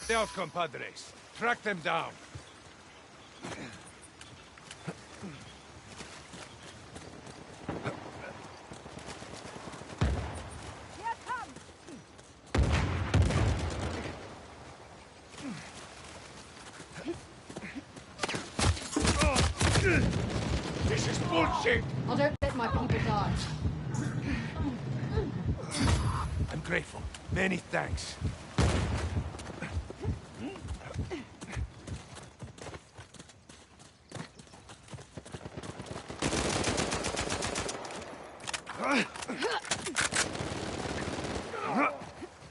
The out, compadres. Track them down. This is bullshit! I don't let my people die. I'm grateful. Many thanks.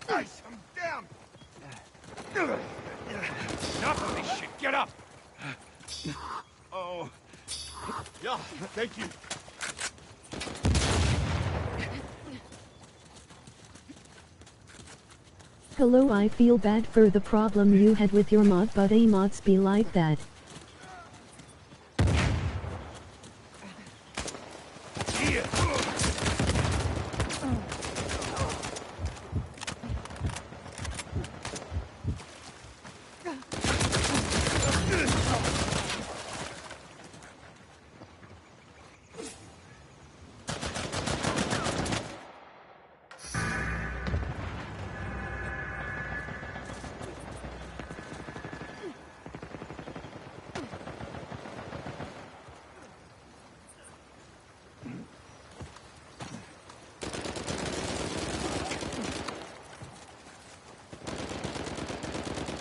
Nice, I'm down! Enough of this shit, get up! Oh. Yeah, thank you. Hello, I feel bad for the problem you had with your mod, but a mods be like that. Here.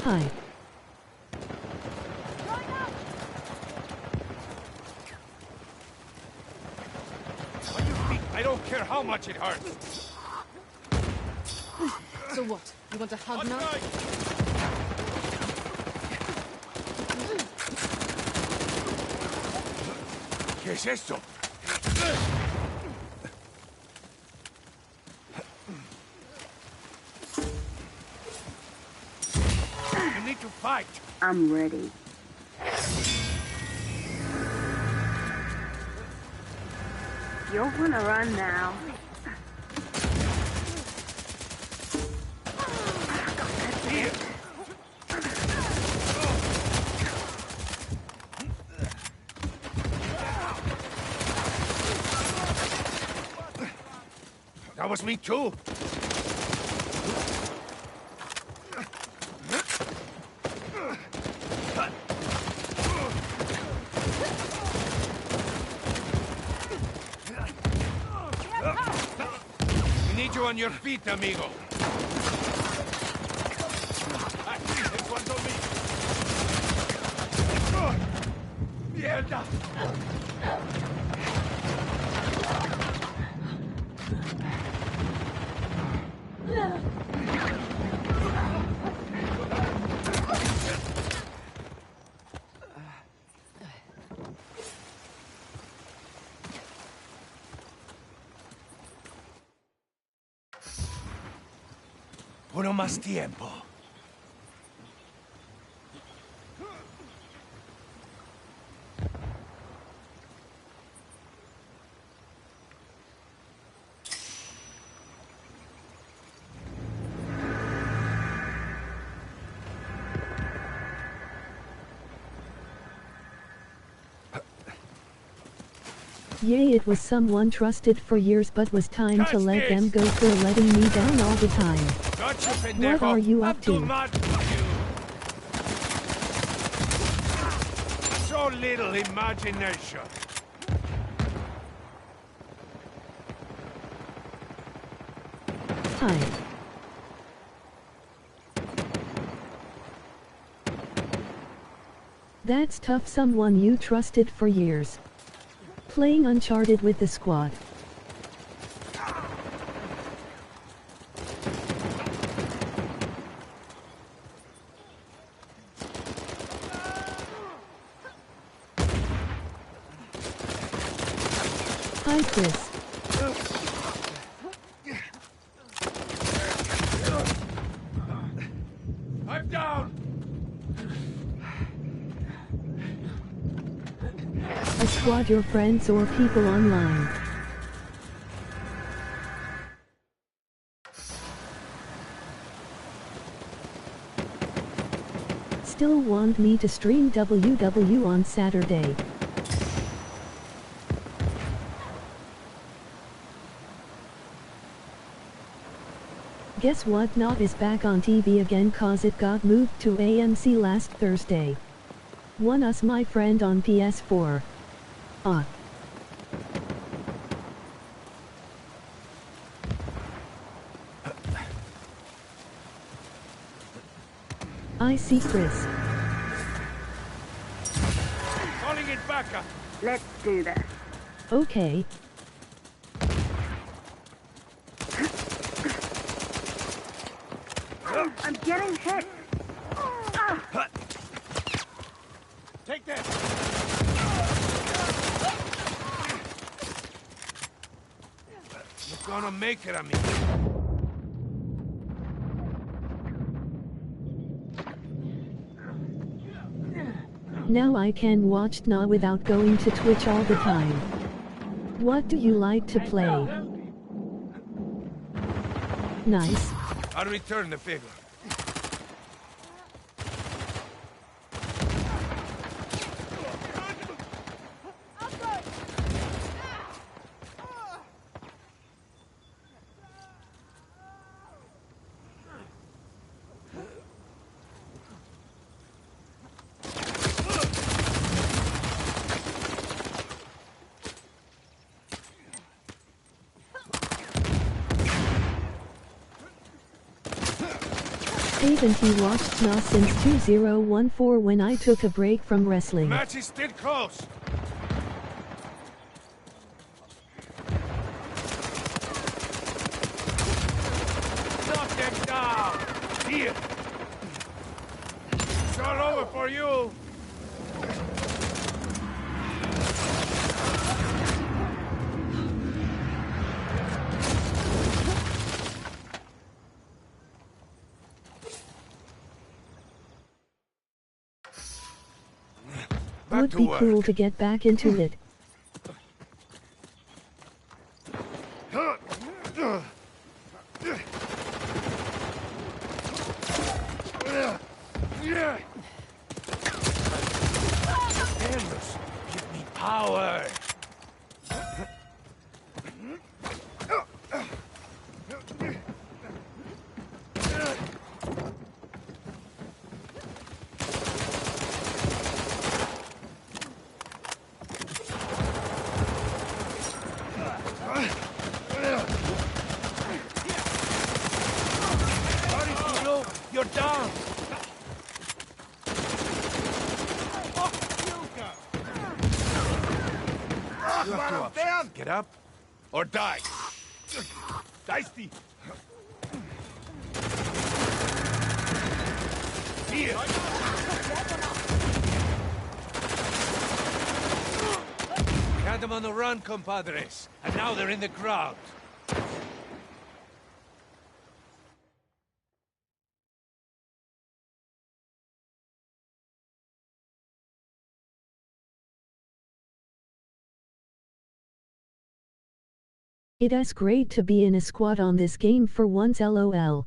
Hi. On your feet, I don't care how much it hurts. So what? You want a hug now? ¿Qué es esto? You need to fight. I'm ready. You're gonna run now. Here. That was me too. We need you on your feet, amigo. This one's on me. Mierda! Uno más tiempo. Yay, it was someone trusted for years but was time to let them go for letting me down all the time. What are you up to? So little imagination. Hi. That's tough, someone you trusted for years. Playing Uncharted with the squad. Hi, Chris. I'm down. A squad, your friends or people online. still want me to stream WW on Saturday. Guess what? Not is back on TV again cause it got moved to AMC last Thursday. Won us my friend on PS4. Ah. I see Chris. Calling it back up. Let's do this. Okay. I'm getting hit. Take that. You're gonna make it, amigo. Now I can watch NA without going to Twitch all the time. What do you like to play? Nice. I'll return the favor. Haven't you watched NA since 2014 when I took a break from wrestling? Match is still close. Knock them down. Here. It's all over for you. Would be cool to get back into it. Endless. Give me power. You're down! You have two options. Get up or die. Dicey. Here. Had them on the run, compadres, and now they're in the crowd. It is great to be in a squad on this game for once, lol.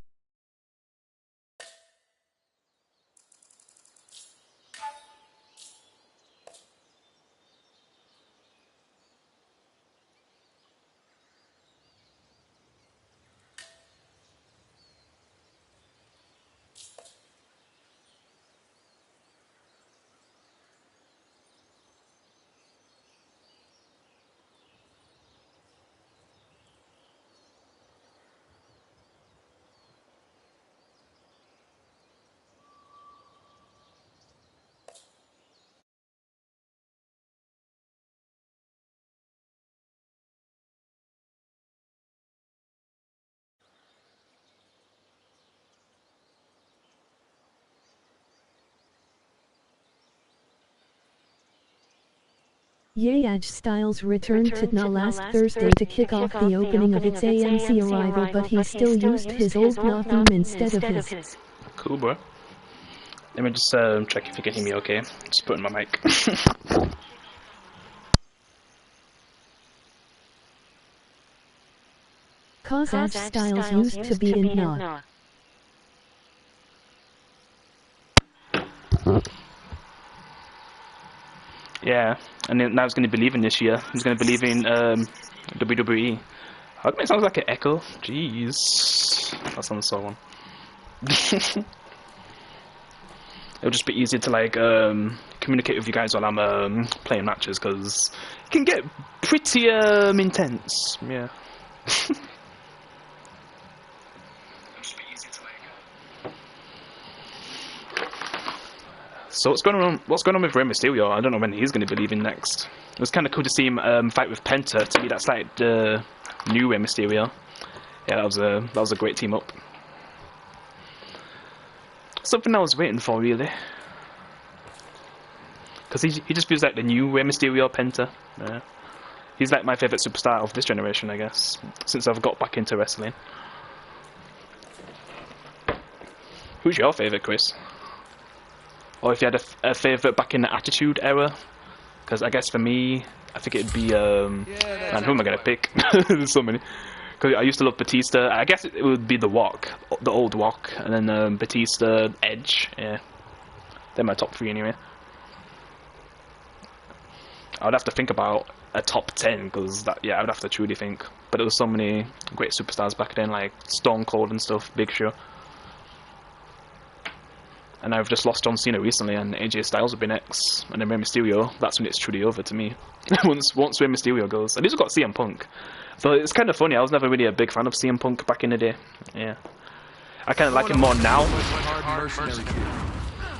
Edge Styles returned to NA last Thursday to kick off the opening of its AMC arrival, but he still used his old NA theme instead of his. Cool, bro. Let me just check if you can hear me okay. Just put in my mic. Cause Edge Styles used to be in NA. Yeah, and then now he's going to be leaving this year. He's going to be leaving WWE. How come it sounds like an echo? Jeez. That sounds so wrong. It'll just be easier to like communicate with you guys while I'm playing matches, because it can get pretty intense. Yeah. So what's going on? What's going on with Rey Mysterio? I don't know when he's going to be leaving next. It was kind of cool to see him fight with Penta. To me, that's like the new Rey Mysterio. Yeah, that was a great team up. Something I was waiting for, really, because he just feels like the new Rey Mysterio Penta. Yeah. He's like my favourite superstar of this generation, I guess, since I've got back into wrestling. Who's your favourite, Chris? Or if you had a favourite back in the Attitude Era? Because I guess for me, I think it'd be man, who am I gonna pick? There's so many. Because I used to love Batista. I guess it would be the Walk, the old Walk, and then Batista, Edge. Yeah, they're my top 3 anyway. I would have to think about a top 10, because that, yeah, I would have to truly think. But there was so many great superstars back then, like Stone Cold and stuff, Big Show. And I've just lost John Cena recently, and AJ Styles would be next, and then Rey Mysterio. That's when it's truly over to me. once Rey Mysterio goes, at least we've got CM Punk. So it's kind of funny. I was never really a big fan of CM Punk back in the day. Yeah, I kind of like him more now.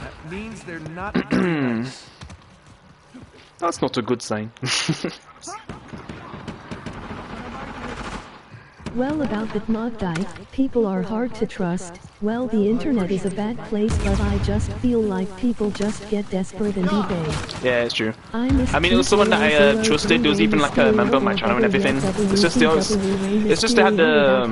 That means they're not. That's not a good sign. Well, about that mod dive, people are hard to trust. Well, the internet is a bad place, but I just feel like people just get desperate and eBay. Yeah, it's true. I mean, it was someone that I trusted. There was even like a member of my channel and everything. It's just they had a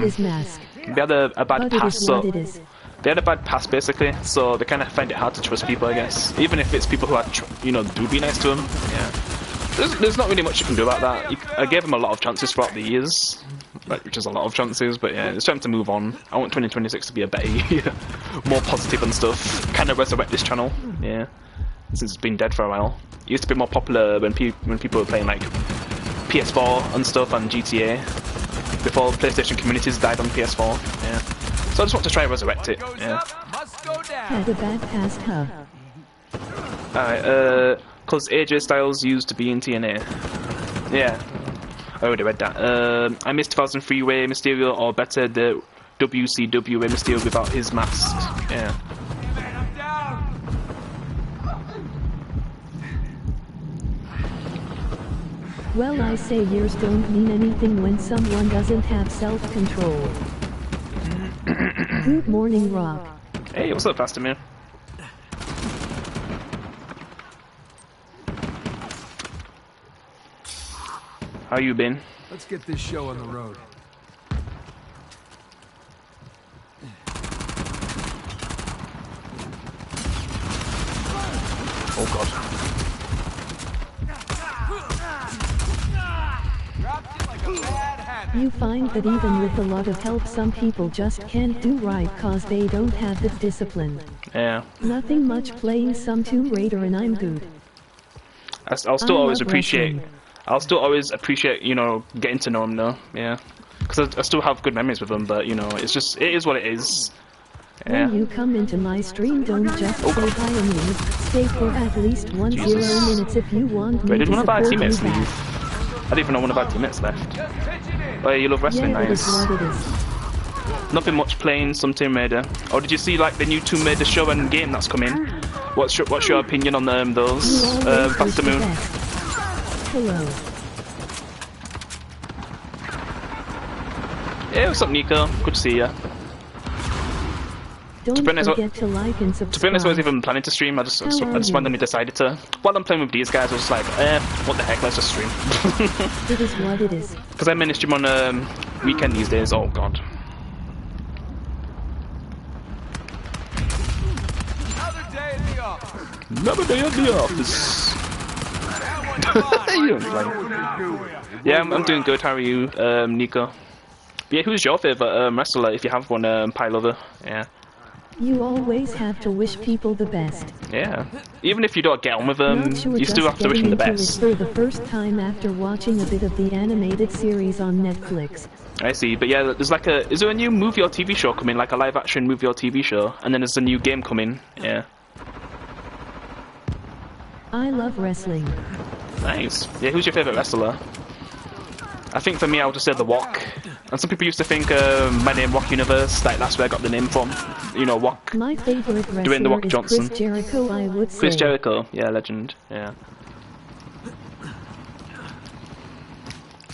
bad past. So they had a bad past basically. So they kind of find it hard to trust people, I guess. Even if it's people who are, do be nice to them. Yeah. There's not really much you can do about that. I gave them a lot of chances throughout the years, which is a lot of chances, but yeah, it's time to move on. I want 2026 to be a better year, more positive and stuff. Kind of resurrect this channel, yeah, since it's been dead for a while. It used to be more popular when people were playing like PS4 and stuff and GTA, before PlayStation communities died on PS4, yeah. So I just want to try and resurrect it, yeah. Had a bad past, huh? Alright, because AJ Styles used to be in TNA. Yeah, I already read that. I miss 2003 Rey Mysterio, or better, the WCW Rey Mysterio without his mask. Yeah. Well, I say years don't mean anything when someone doesn't have self-control. Good morning, Rob. Hey, what's up, Faster Man? How you been? Let's get this show on the road. Oh god. You find that even with a lot of help, some people just can't do right cause they don't have the discipline. Yeah. Nothing much, playing some Tomb Raider and I'm good. I'll still always appreciate, getting to know him though, yeah. Because I still have good memories with him, but, it's just, it is what it is. Yeah. When you come into my stream, don't just say hi and leave. Stay for at least 10 minutes if you want me Wait, did to one of our support you teammates back. leave? I didn't even know one of our teammates left. Oh yeah, you love wrestling, Yeah, it nice. is what it is. Nothing much, playing some Tomb Raider. Or did you see like the new Tomb Raider show and game that's coming? What's your opinion on those? Faster Moon. Hello. Yeah, what's up, Nico? Good to see ya. Don't forget to like and subscribe. To be honest, I wasn't even planning to stream. I just randomly decided to. While I'm playing with these guys, I was just like, what the heck? Let's just stream. It is what it is. Because I mainly stream on weekend these days. Oh god. Another day at the office. Yeah, I'm doing good. How are you, Nico? Yeah, who's your favourite wrestler, if you have one, Pie Lover? Yeah. You always have to wish people the best. Yeah. Even if you don't get on with them, Not sure you still just have to wish them the getting into best. it for the first time after watching a bit of the animated series on Netflix. I see, but yeah, there's like a... Is there a new movie or TV show coming? Like a live-action movie or TV show? And then there's a new game coming. Yeah. I love wrestling. Nice. Yeah, who's your favourite wrestler? I think for me, I would just say The Walk. And some people used to think My Name Walk Universe, like that's where I got the name from. You know, Walk. My favorite Dwayne The wrestler Walk is Johnson. Chris Jericho, I would say. Chris Jericho, yeah, legend, yeah.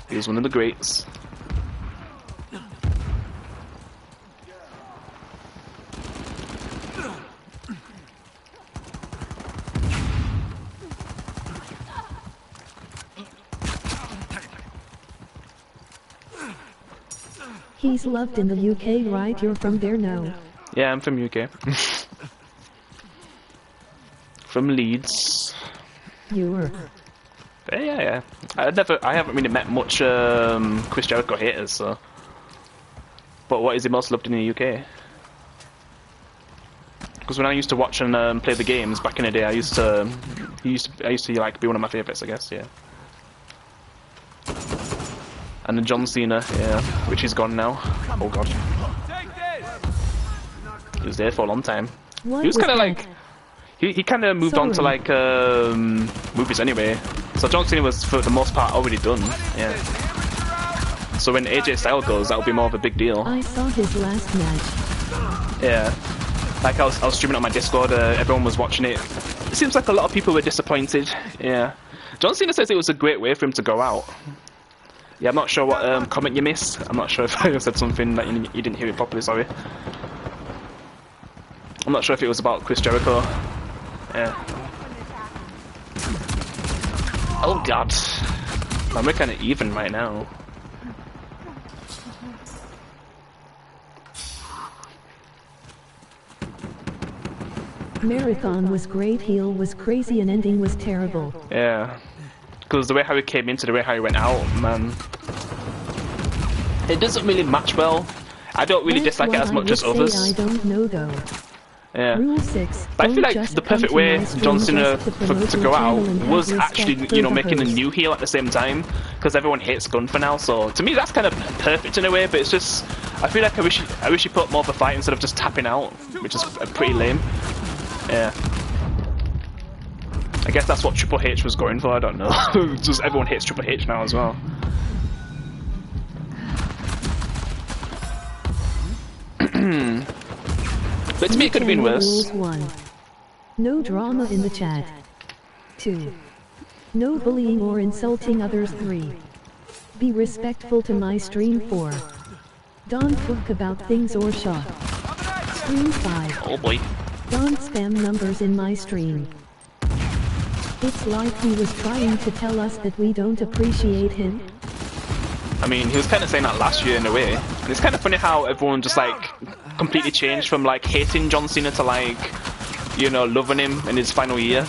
He was one of the greats. He's loved in the UK, right? You're from there now. Yeah, I'm from UK. From Leeds. You were. Yeah. I haven't really met much Chris Jericho haters, so. But what is he most loved in the UK? Because when I used to watch and play the games back in the day, I used to like be one of my favourites, I guess. Yeah. And then John Cena, yeah, which is gone now. Oh god. He was there for a long time. What He was kind of that? like... He kind of moved on to like movies anyway. So John Cena was for the most part already done, yeah. So when AJ Styles goes, that'll be more of a big deal. I saw his last match. Yeah. Like I was streaming on my Discord, everyone was watching it. It seems like a lot of people were disappointed, yeah. John Cena says it was a great way for him to go out. Yeah, I'm not sure what comment you missed. I'm not sure if I said something that you didn't hear it properly, sorry. I'm not sure if it was about Chris Jericho. Yeah. Oh god. Man, we're kind of even right now. Marathon was great, heel was crazy, and ending was terrible. Yeah. Because the way how he came into, the way how he went out, man. It doesn't really match well. I don't really That's dislike it what as much I as would others. say I don't know though. Yeah. Rule 6. But I feel like just the come perfect to way my stream John Cena just to promote to your go out channel and have was respect actually, for you know, the making a host. new heel at the same time, because everyone hates Gunther now. So to me, that's kind of perfect in a way. But it's just, I feel like I wish he put more of a fight instead of just tapping out, which is pretty lame. Yeah. I guess that's what Triple H was going for. I don't know. Just everyone hates Triple H now as well. But to me, it could have been worse. Rules 1. No drama in the chat. 2. No bullying or insulting others. 3. Be respectful to my stream. 4. Don't talk about things or shop. Stream 5. Oh boy. Don't spam numbers in my stream. It's like he was trying to tell us that we don't appreciate him. I mean, he was kind of saying that last year in a way. And it's kind of funny how everyone just like completely changed from like hating John Cena to like, you know, loving him in his final year.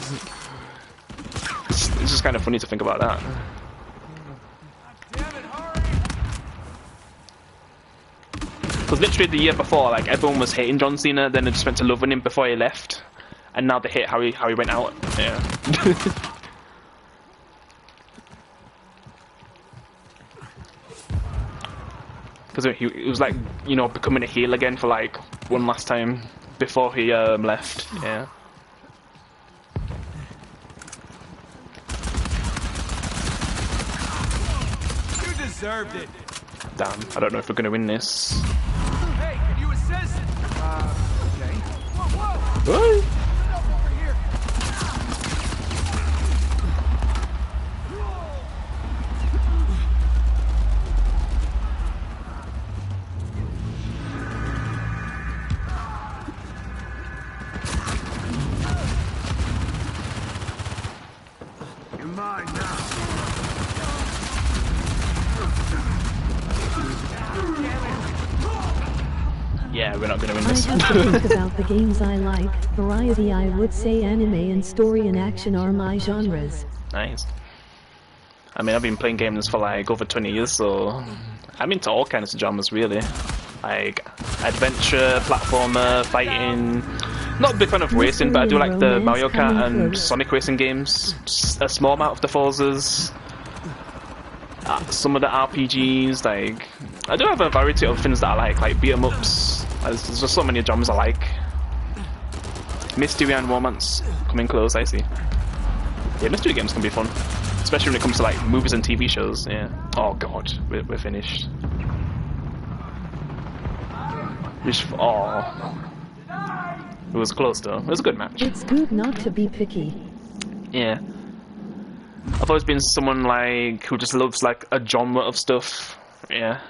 It's just kind of funny to think about that. Because literally the year before, like everyone was hating John Cena, then they just went to loving him before he left, and now they hate how he went out. Yeah. Because he was like, you know, becoming a heel again for like one last time before he left. Yeah. You deserved it. Damn, I don't know if we're gonna win this. Hey, can you assist? Okay. Whoa, whoa! What? Help over here. You're mine now. Yeah, we're not gonna win I this. have to think about the games I like. Variety, I would say anime and story and action are my genres. Nice. I mean, I've been playing games for like over 20 years, so I'm into all kinds of genres, really. like adventure, platformer, fighting. Not a big fan of racing, but I do like the Mario Kart and Sonic racing games. Just a small amount of the Forzas. Some of the RPGs, like I do have a variety of things that I like beat 'em ups. There's just so many genres I like. Mystery and romance coming close, I see. Yeah, mystery games can be fun, especially when it comes to like movies and TV shows. Yeah. Oh god, we're finished. Oh. It was close though. It was a good match. It's good not to be picky. Yeah. I've always been someone like who just loves like a genre of stuff. Yeah.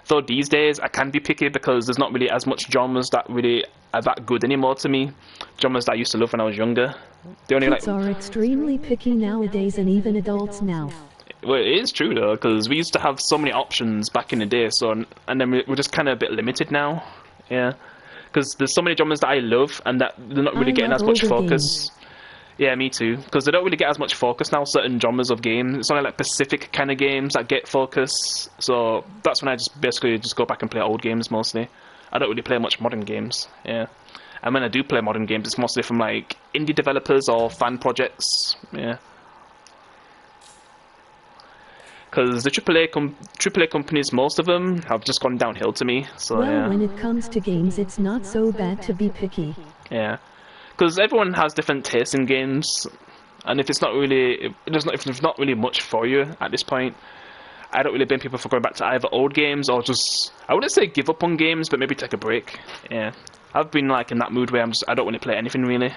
Though these days I can be picky because there's not really as much genres that really are that good anymore to me. Genres that I used to love when I was younger. The only Kids are extremely picky nowadays, and even adults now. Well, it is true though, because we used to have so many options back in the day. So and then we're just kind of a bit limited now. Yeah. Because there's so many genres that I love, and that they're not really getting as much focus. Games. Yeah, me too. Because they don't really get as much focus now, certain genres of games. It's only like specific kind of games that get focus. So that's when I just basically just go back and play old games mostly. I don't really play much modern games, yeah. And when I do play modern games, it's mostly from like indie developers or fan projects, yeah. Because the AAA companies, most of them have just gone downhill to me. So well, yeah. When it comes to games, it's not so bad to be picky. Yeah, because everyone has different tastes in games, and if it's not really, if there's not really much for you at this point, I don't really blame people for going back to either old games or just, I wouldn't say give up on games, but maybe take a break. Yeah, I've been like in that mood where I don't want to play anything really.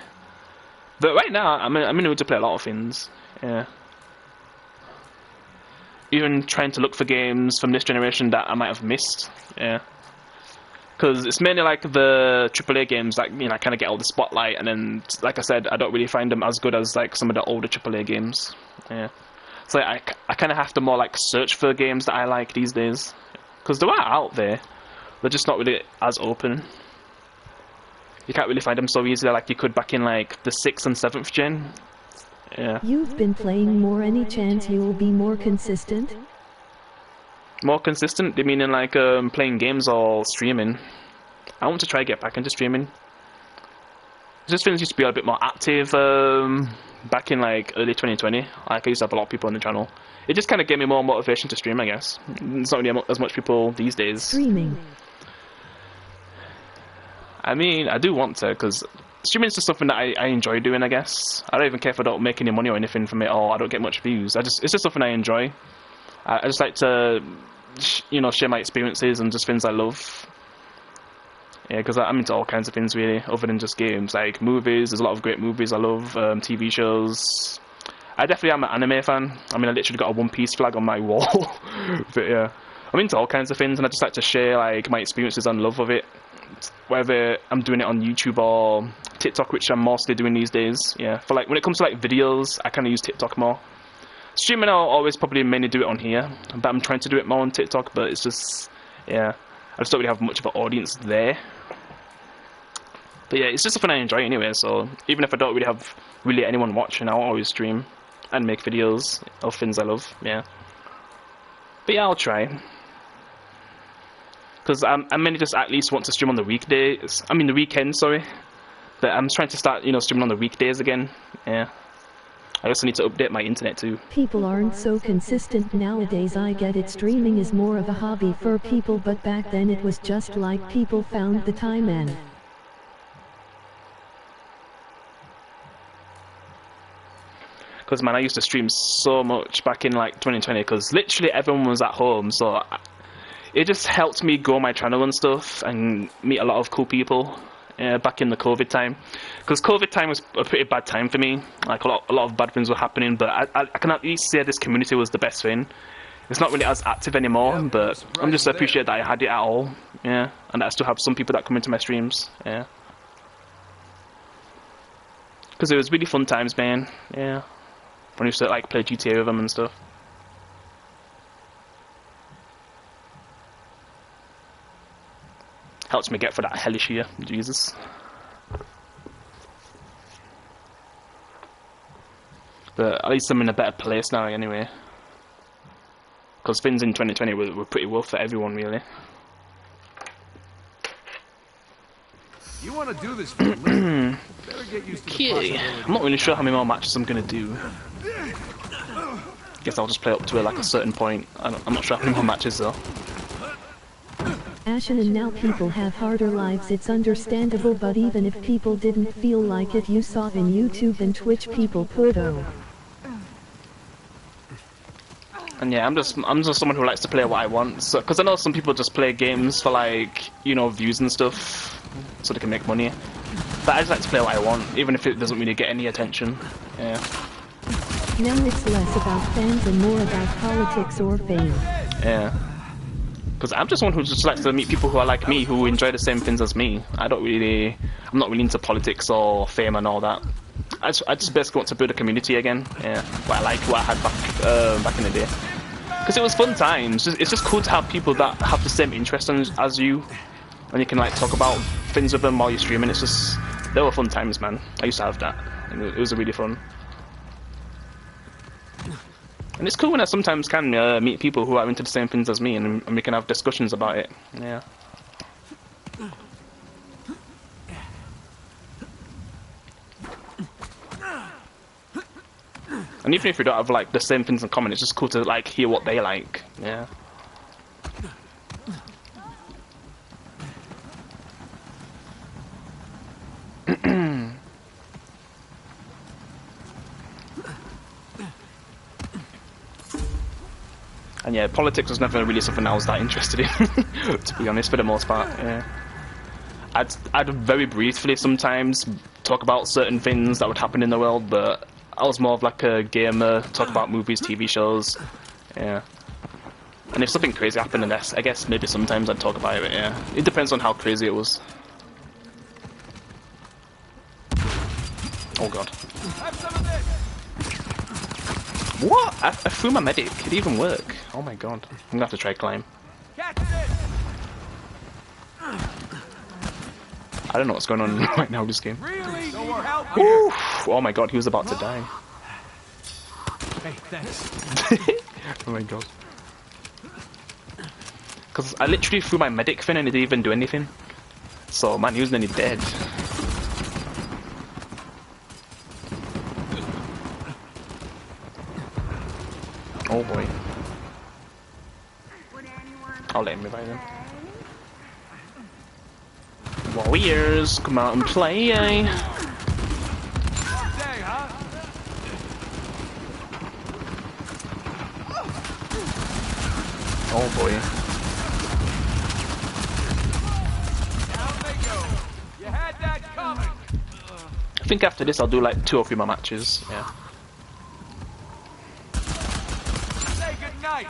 But right now, I'm in the mood to play a lot of things. Yeah. Even trying to look for games from this generation that I might have missed, yeah. Because it's mainly like the AAA games that, you know, kind of get all the spotlight, and then, like I said, I don't really find them as good as like some of the older AAA games, yeah. So I kind of have to more like search for games that I like these days, because they are out there, they're just not really as open. You can't really find them so easily like you could back in like the 6th and 7th gen. Yeah. You've been playing more. Any chance you'll be more consistent? More consistent? You mean in like playing games or streaming? I want to try to get back into streaming. Just things used to be a bit more active back in like early 2020. Like I used to have a lot of people on the channel. It just kind of gave me more motivation to stream, I guess. There's not really as much people these days. Streaming. I mean, I do want to, because streaming is just something that I enjoy doing, I guess. I don't even care if I don't make any money or anything from it, or I don't get much views. It's just something I enjoy. I just like to, you know, share my experiences and just things I love. Yeah, because I'm into all kinds of things really, other than just games. Like movies, there's a lot of great movies I love, TV shows. I definitely am an anime fan. I mean, I literally got a One Piece flag on my wall. But yeah, I'm into all kinds of things, and I just like to share like my experiences and love of it. Whether I'm doing it on YouTube or TikTok, which I'm mostly doing these days. Yeah, for like when it comes to like videos, I kind of use TikTok more. Streaming, I'll always probably mainly do it on here, but I'm trying to do it more on TikTok. But it's just, yeah, I just don't really have much of an audience there. But yeah, it's just something I enjoy anyway. So even if I don't really have anyone watching, I'll always stream and make videos of things I love. Yeah. But yeah, I'll try. Because I mainly just at least want to stream on the weekdays. I mean the weekends, sorry. But I'm trying to start, you know, streaming on the weekdays again. Yeah. I also need to update my internet too. People aren't so consistent nowadays. I get it. Streaming is more of a hobby for people, but back then it was just like people found the time and. Because man, I used to stream so much back in like 2020 because literally everyone was at home, so it just helped me grow my channel and stuff and meet a lot of cool people back in the COVID time. Because COVID time was a pretty bad time for me. Like a lot of bad things were happening, but I can at least say this community was the best thing. It's not really as active anymore, yeah, but I'm just appreciate that I had it at all. Yeah, and that I still have some people that come into my streams. Yeah. Because it was really fun times, man. Yeah. When I used to like play GTA with them and stuff. Helps me get for that hellish year, Jesus. But at least I'm in a better place now anyway. Because things in 2020 were pretty rough for everyone really. You want to do this for a living? Better get used to the Okay, possibility. I'm not really sure how many more matches I'm gonna do. Guess I'll just play up to like a certain point. I'm not sure how many more matches though. Ashen, and now people have harder lives. It's understandable, but even if people didn't feel like it, you saw in YouTube and Twitch people put And yeah, I'm just someone who likes to play what I want. So, because I know some people just play games for like, you know, views and stuff, so they can make money. But I just like to play what I want, even if it doesn't really get any attention. Yeah. Now it's less about fans and more about politics or fame. Yeah. Because I'm just someone who just likes to meet people who are like me, who enjoy the same things as me. I'm not really into politics or fame and all that. I just basically want to build a community again. Yeah, what I had back in the day. Because it was fun times. It's just cool to have people that have the same interest as you, and you can like talk about things with them while you're streaming. They were fun times, man. I used to have that, and it was really fun. And it's cool when I sometimes can meet people who are into the same things as me, and we can have discussions about it. Yeah. And even if we don't have like the same things in common, it's just cool to like hear what they like. Yeah. And yeah, politics was never really something I was that interested in, to be honest, for the most part. Yeah. I'd very briefly sometimes talk about certain things that would happen in the world, but I was more of like a gamer, talk about movies, TV shows. Yeah. And if something crazy happened, I guess maybe sometimes I'd talk about it. Yeah. It depends on how crazy it was. Oh god. What? I threw my medic. It didn't even work. Oh my god. I'm gonna have to try climb. I don't know what's going on right now in this game. Really? No more help. Oof. Oh my god, he was about to die. Hey, thanks. Oh my god. Because I literally threw my medic thing and it didn't even do anything. So man, he was nearly dead. Oh boy. I'll let him revive him. Warriors, come out and play, eh? Oh boy. Down they go. You had that coming. I think after this I'll do like 2 or 3 more matches, yeah. Say goodnight.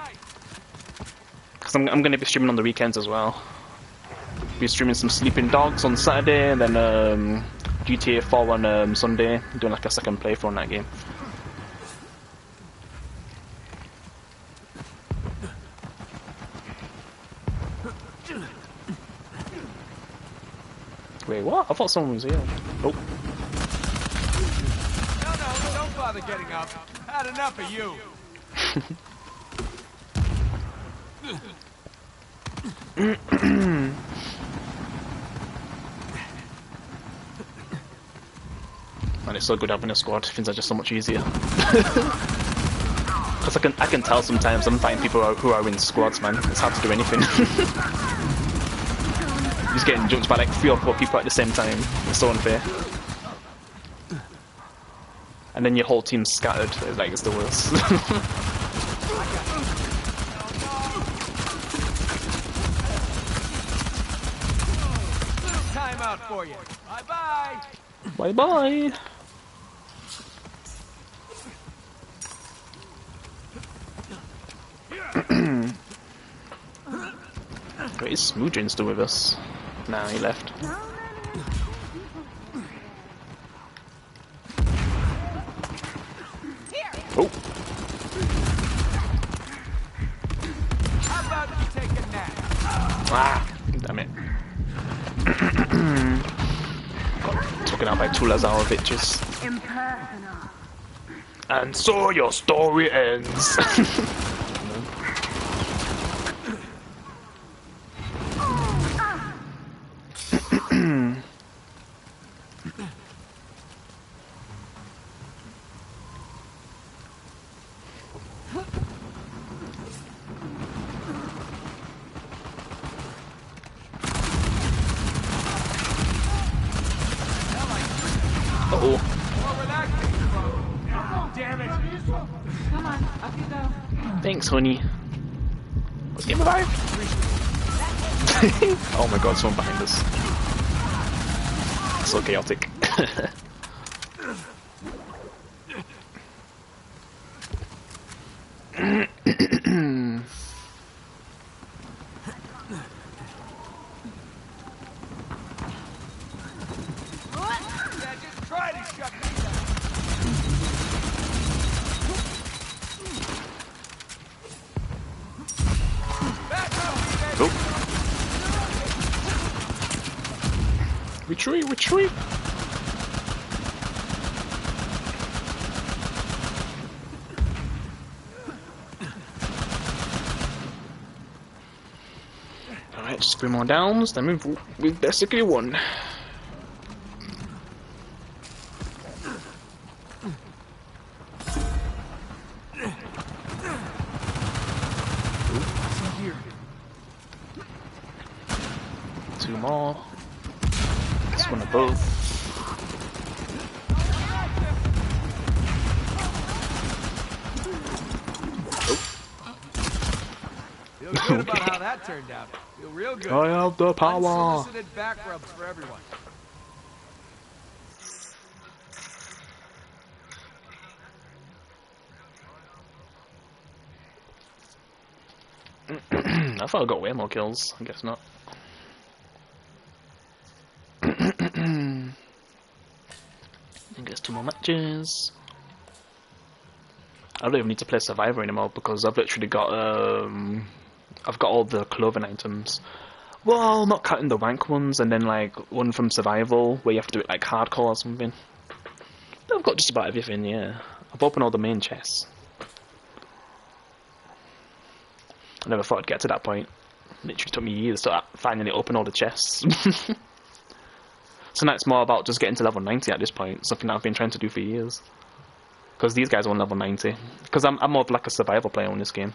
Because I'm going to be streaming on the weekends as well. Be streaming some Sleeping Dogs on Saturday, and then GTA 4 on Sunday, doing like a second playthrough on that game. Wait, what? I thought someone was here. Oh. No, don't bother getting up. Had enough of you. Man, it's so good having a squad. Things are just so much easier. Because I can tell sometimes I'm fighting people who are in squads, man. It's hard to do anything. Just getting jumped by like 3 or 4 people at the same time. It's so unfair. And then your whole team's scattered. It's like, it's the worst. Time out for you. Bye bye. Bye bye. Wait, is Smoojin still with us? Nah, he left. Oh. How about you take a nap? Ah, damn it. Got taken out by 2 Lazaroviches. Impersonal. And so your story ends. Thanks, honey. Get alive! Oh my god, someone behind us. So chaotic. Retreat, retreat! Alright, just 3 more downs, then we've basically won. Two more. This one of both. Feel good about how that turned out. Feel real good. I have the power. Unsolicited back rubs for everyone. I thought I got way more kills. I guess not. I guess 2 more matches. I don't even need to play Survivor anymore because I've literally got I've got all the clothing items. Well, not counting the rank ones, and then like one from Survival where you have to do it like hardcore or something. I've got just about everything. Yeah, I've opened all the main chests. I never thought I'd get to that point. Literally took me years to finally open all the chests. So now it's more about just getting to level 90 at this point, something that I've been trying to do for years. Because these guys are on level 90. Because I'm more of like a survival player on this game.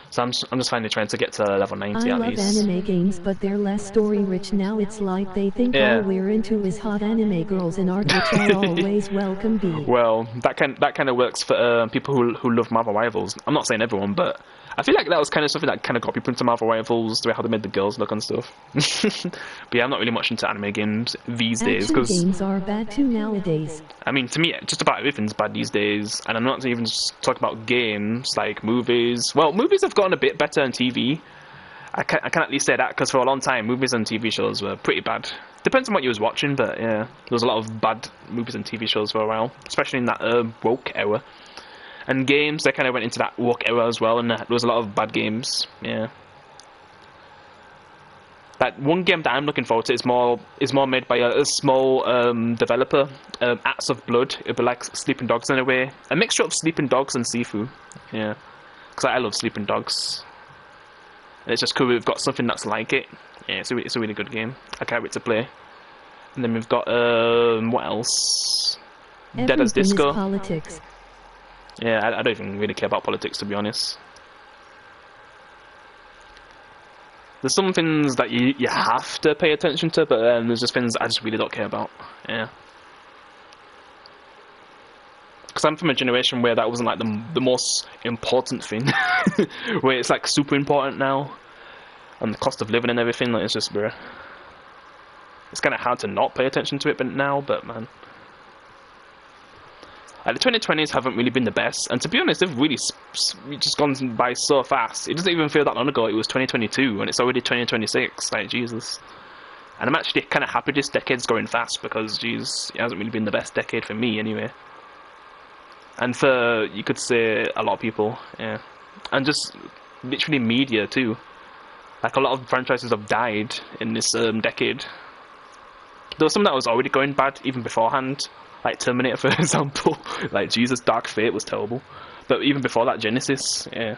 So I'm just finally trying to get to level 90 at least. I love anime games, but they're less story-rich now. It's like they think all we're into is hot anime girls and art, which are always welcome be. Well, that kind of works for people who love Marvel Rivals. I'm not saying everyone, but I feel like that was kind of something that kind of got people into Marvel Rivals, the way how they made the girls look and stuff. But yeah, I'm not really much into anime games these days. Action games are bad too nowadays. I mean, to me, just about everything's bad these days. And I'm not even just talking about games, like movies. Well, movies have gotten a bit better on TV. I can at least say that, because for a long time, movies and TV shows were pretty bad. Depends on what you was watching, but yeah, there was a lot of bad movies and TV shows for a while, especially in that woke era. And games, they kind of went into that woke era as well, and there was a lot of bad games. Yeah. That one game that I'm looking forward to is more made by a small developer, Acts of Blood. It'd be like Sleeping Dogs in a way, a mixture of Sleeping Dogs and Sifu. Yeah, because I love Sleeping Dogs. And it's just cool we've got something that's like it. Yeah, it's a really good game. I can't wait to play. And then we've got what else? Dead as Disco. Is politics. Yeah, I don't even really care about politics, to be honest. There's some things that you have to pay attention to, but there's just things I just really don't care about. Yeah. Because I'm from a generation where that wasn't like the most important thing. Where it's like super important now. And the cost of living and everything, like, it's just, bruh. It's kind of hard to not pay attention to it now, but man. Like, the 2020s haven't really been the best, and to be honest, they've really just gone by so fast. It doesn't even feel that long ago it was 2022, and it's already 2026, like, Jesus. And I'm actually kind of happy this decade's going fast, because, jeez, it hasn't really been the best decade for me, anyway. And for, you could say, a lot of people, yeah. And just, literally media, too. Like, a lot of franchises have died in this decade. There was some that was already going bad, even beforehand. Like Terminator, for example. Like, Jesus, Dark Fate was terrible. But even before that, Genesis, yeah.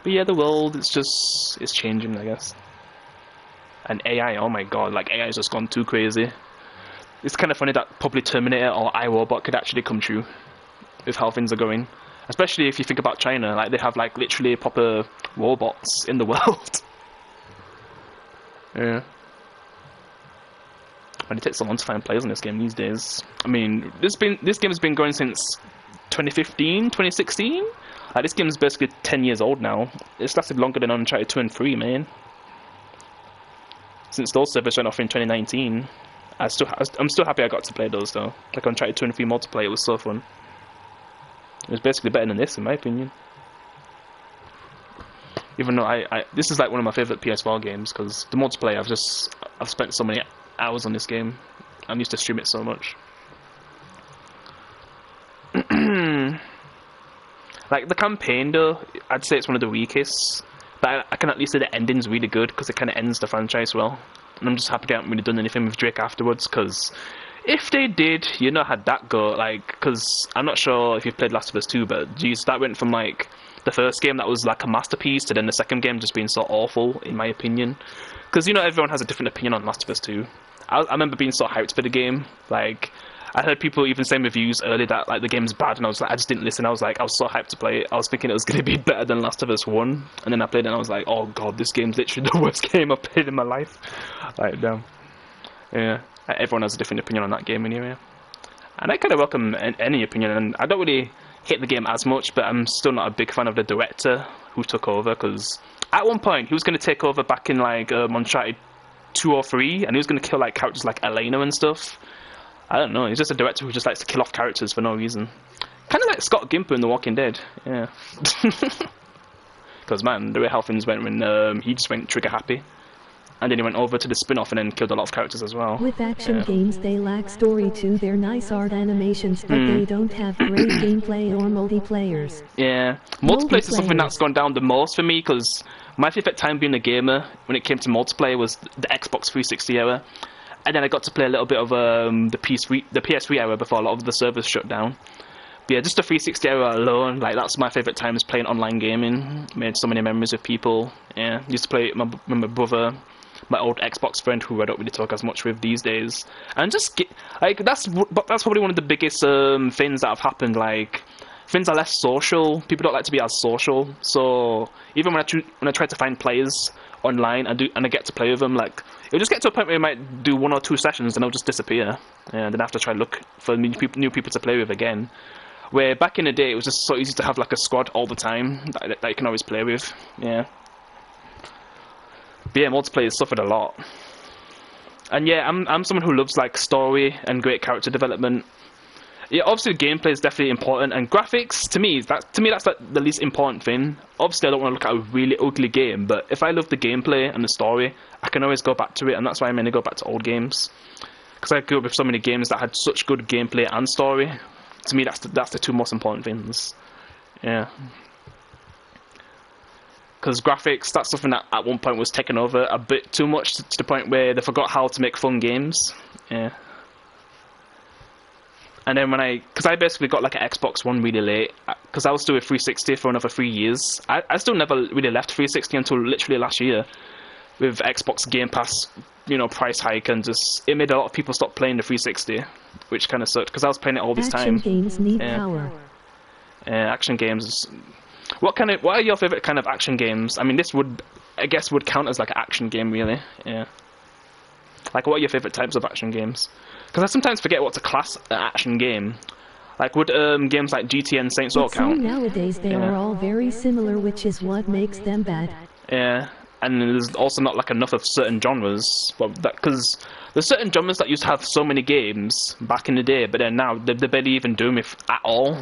But yeah, the world, it's changing, I guess. And AI, oh my god, like, AI has just gone too crazy. It's kind of funny that probably Terminator or iRobot could actually come true with how things are going. Especially if you think about China, like, they have, like, literally proper robots in the world. Yeah. And it takes so long to find players in this game these days. I mean, this game has been going since 2015, 2016. Like, this game's basically 10 years old now. It's lasted longer than Uncharted 2 and 3, man. Since those servers went off in 2019. I'm still happy I got to play those, though. Like, Uncharted 2 and 3 multiplayer was so fun. It was basically better than this, in my opinion. Even though this is like one of my favourite PS4 games, because the multiplayer, I've spent so many hours on this game. I'm used to stream it so much. Like, the campaign, though, I'd say it's one of the weakest. But I can at least say the ending's really good, because it kind of ends the franchise well. And I'm just happy they haven't really done anything with Drake afterwards, because if they did, you know how'd that go. Like, because I'm not sure if you've played Last of Us 2, but geez, that went from, like, the first game that was, like, a masterpiece, to then the second game just being so awful, in my opinion. Because, you know, everyone has a different opinion on Last of Us 2. I remember being so hyped for the game. Like, I heard people even saying reviews early that, like, the game's bad, and I was like, I just didn't listen. I was so hyped to play it. I was thinking it was going to be better than Last of Us 1, and then I played it and I was like, oh god, this game's literally the worst game I've played in my life. Like, damn. Yeah, everyone has a different opinion on that game anyway. And I kind of welcome any opinion, and I don't really hate the game as much, but I'm still not a big fan of the director who took over, because at one point, he was going to take over back in, like, Uncharted 2 or 3, and he was going to kill, like, characters like Elena and stuff. I don't know, he's just a director who just likes to kill off characters for no reason. Kind of like Scott Gimper in The Walking Dead, yeah. Because, man, the way how things went when he just went trigger-happy. And then he went over to the spin-off and then killed a lot of characters as well. With action games, they lack story too. They're nice art animations, but they don't have great gameplay or multiplayers. Yeah, multiplayer is something that's gone down the most for me, because my favourite time being a gamer when it came to multiplayer was the Xbox 360 era. And then I got to play a little bit of the PS3 era before a lot of the servers shut down. But yeah, just the 360 era alone, like, that's my favourite time, is playing online gaming. Made so many memories with people. Yeah, used to play it with my brother, my old Xbox friend who I don't really talk as much with these days. And just like, that's probably one of the biggest things that have happened. Like, things are less social. People don't like to be as social. So even when I try to find players online and I get to play with them, like, it'll just get to a point where you might do 1 or 2 sessions and they'll just disappear, and then I have to try to look for new people to play with again. Where back in the day, it was just so easy to have, like, a squad all the time that you can always play with. Yeah. But yeah, multiplayer suffered a lot. And yeah, I'm someone who loves, like, story and great character development. Yeah, obviously the gameplay is definitely important, and graphics, to me that's like the least important thing. Obviously I don't want to look at a really ugly game, but if I love the gameplay and the story, I can always go back to it, and that's why I mainly go back to old games. Because I grew up with so many games that had such good gameplay and story. To me, that's the 2 most important things. Yeah. Because graphics, that's something that at one point was taken over a bit too much, to the point where they forgot how to make fun games. Yeah. And then because I basically got, like, an Xbox One really late, because I was still with 360 for another 3 years. I still never really left 360 until literally last year, with Xbox Game Pass, you know, price hike, and just, it made a lot of people stop playing the 360, which kind of sucked, because I was playing it all this time. Action games need power. Action games. What are your favourite kind of action games? I mean, this would count as, like, an action game, really. Yeah. Like, what are your favourite types of action games? Because I sometimes forget what to class an action game. Like, would games like GTA and Saints Row count? Nowadays they are all very similar, which is what makes them bad. Yeah, and there's also not, like, enough of certain genres. Well, because there's certain genres that used to have so many games back in the day, but then now they're barely even doing it at all.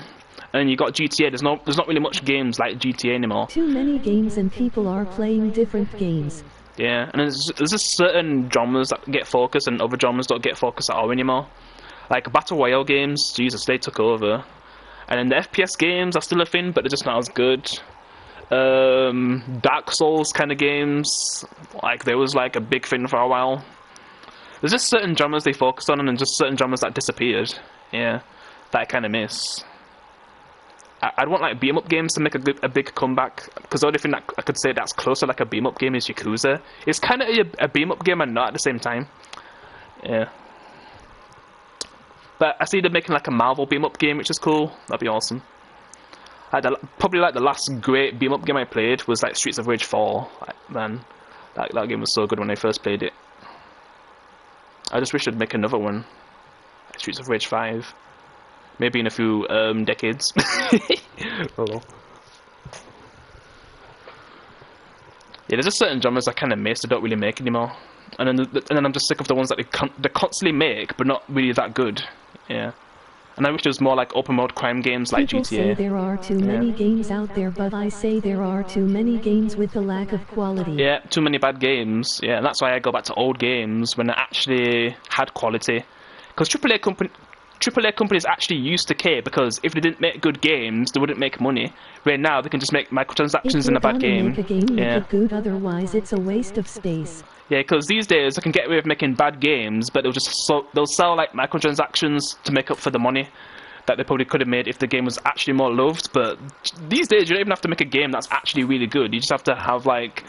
And you got GTA. There's not really much games like GTA anymore. Too many games and people are playing different games. Yeah, and there's just certain genres that get focus and other genres don't get focus at all anymore. Like, Battle Royale games, Jesus, they took over. And then the FPS games are still a thing, but they're just not as good. Dark Souls kind of games, like, there was, like, a big thing for a while. There's just certain genres they focused on, and just certain genres that disappeared. Yeah, that I kind of miss. I'd want, like, beat-em-up games to make a big comeback, because the only thing that I could say that's closer like a beat-em-up game is Yakuza. It's kind of a beat-em-up game and not at the same time. Yeah. But I see they're making, like, a Marvel beat-em-up game, which is cool. That'd be awesome. Probably, like, the last great beat-em-up game I played was, like, Streets of Rage 4. Like, man, that game was so good when I first played it. I just wish they'd make another one. Like Streets of Rage 5. Maybe in a few decades. Oh. Yeah, there's just certain genres I kind of miss. They don't really make anymore, and then I'm just sick of the ones that they constantly make, but not really that good. Yeah. And I wish there was more like open world crime games like People GTA. say there are too many games out there, but I say there are too many games with a lack of quality. Yeah, too many bad games. Yeah, and that's why I go back to old games when they actually had quality. Because AAA companies actually used to care, because if they didn't make good games, they wouldn't make money. Right now, they can just make microtransactions in a bad game. If you're gonna make a game, make it good, otherwise it's a waste of space. Yeah, because these days they can get away with making bad games, but they'll sell like microtransactions to make up for the money that they probably could have made if the game was actually more loved. But these days you don't even have to make a game that's actually really good. You just have to have like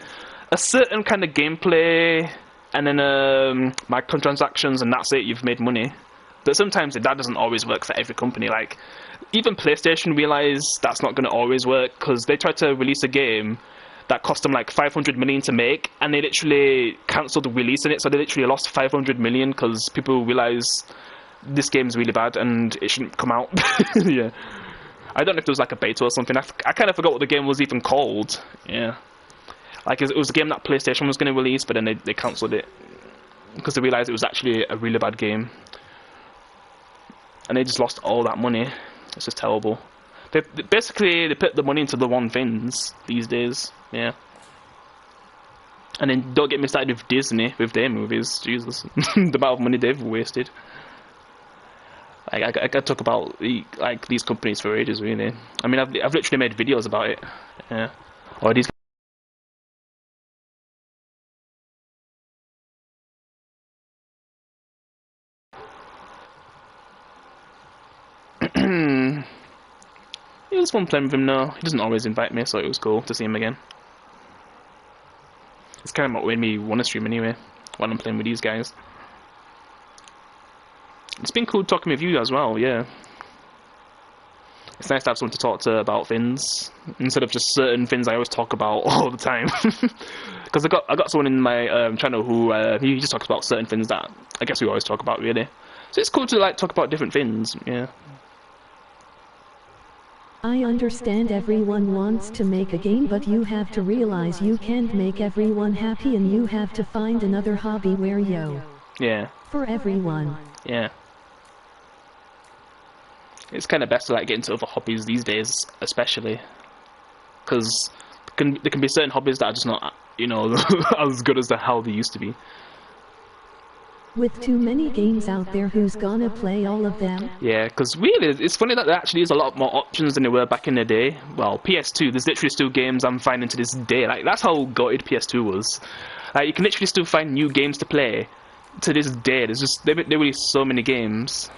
a certain kind of gameplay and then microtransactions, and that's it. You've made money. But sometimes that doesn't always work for every company. Like even PlayStation realized that's not going to always work, because they tried to release a game that cost them like 500 million to make, and they literally cancelled releasing it. So they literally lost 500 million because people realized this game's really bad and it shouldn't come out. Yeah, I don't know if there was like a beta or something. I kind of forgot what the game was even called. Yeah, like it was a game that PlayStation was going to release, but then they cancelled it because they realized it was actually a really bad game, and they just lost all that money. It's just terrible. They basically put the money into the wrong things these days. Yeah. And then don't get me started with Disney with their movies. Jesus, the amount of money they've wasted. I could talk about these companies for ages, really. I mean, I've literally made videos about it. Yeah. Or these. It was fun playing with him now. He doesn't always invite me, so it was cool to see him again. It's kind of what made me want to stream anyway, when I'm playing with these guys. It's been cool talking with you as well, yeah. It's nice to have someone to talk to about things, instead of just certain things I always talk about all the time. Because I got someone in my channel who he just talks about certain things that I guess we always talk about, really. So it's cool to like talk about different things, yeah. I understand everyone wants to make a game, but you have to realize you can't make everyone happy, and you have to find another hobby where yeah. For everyone. Yeah. It's kind of best to like get into other hobbies these days, especially. Because there can be certain hobbies that are just not, you know, as good as how they used to be. With too many games out there, who's gonna play all of them? Yeah, because really, it's funny that there actually is a lot more options than there were back in the day. Well, PS2, there's literally still games I'm finding to this day. Like, that's how gutted PS2 was. Like, you can literally still find new games to play to this day. There release so many games.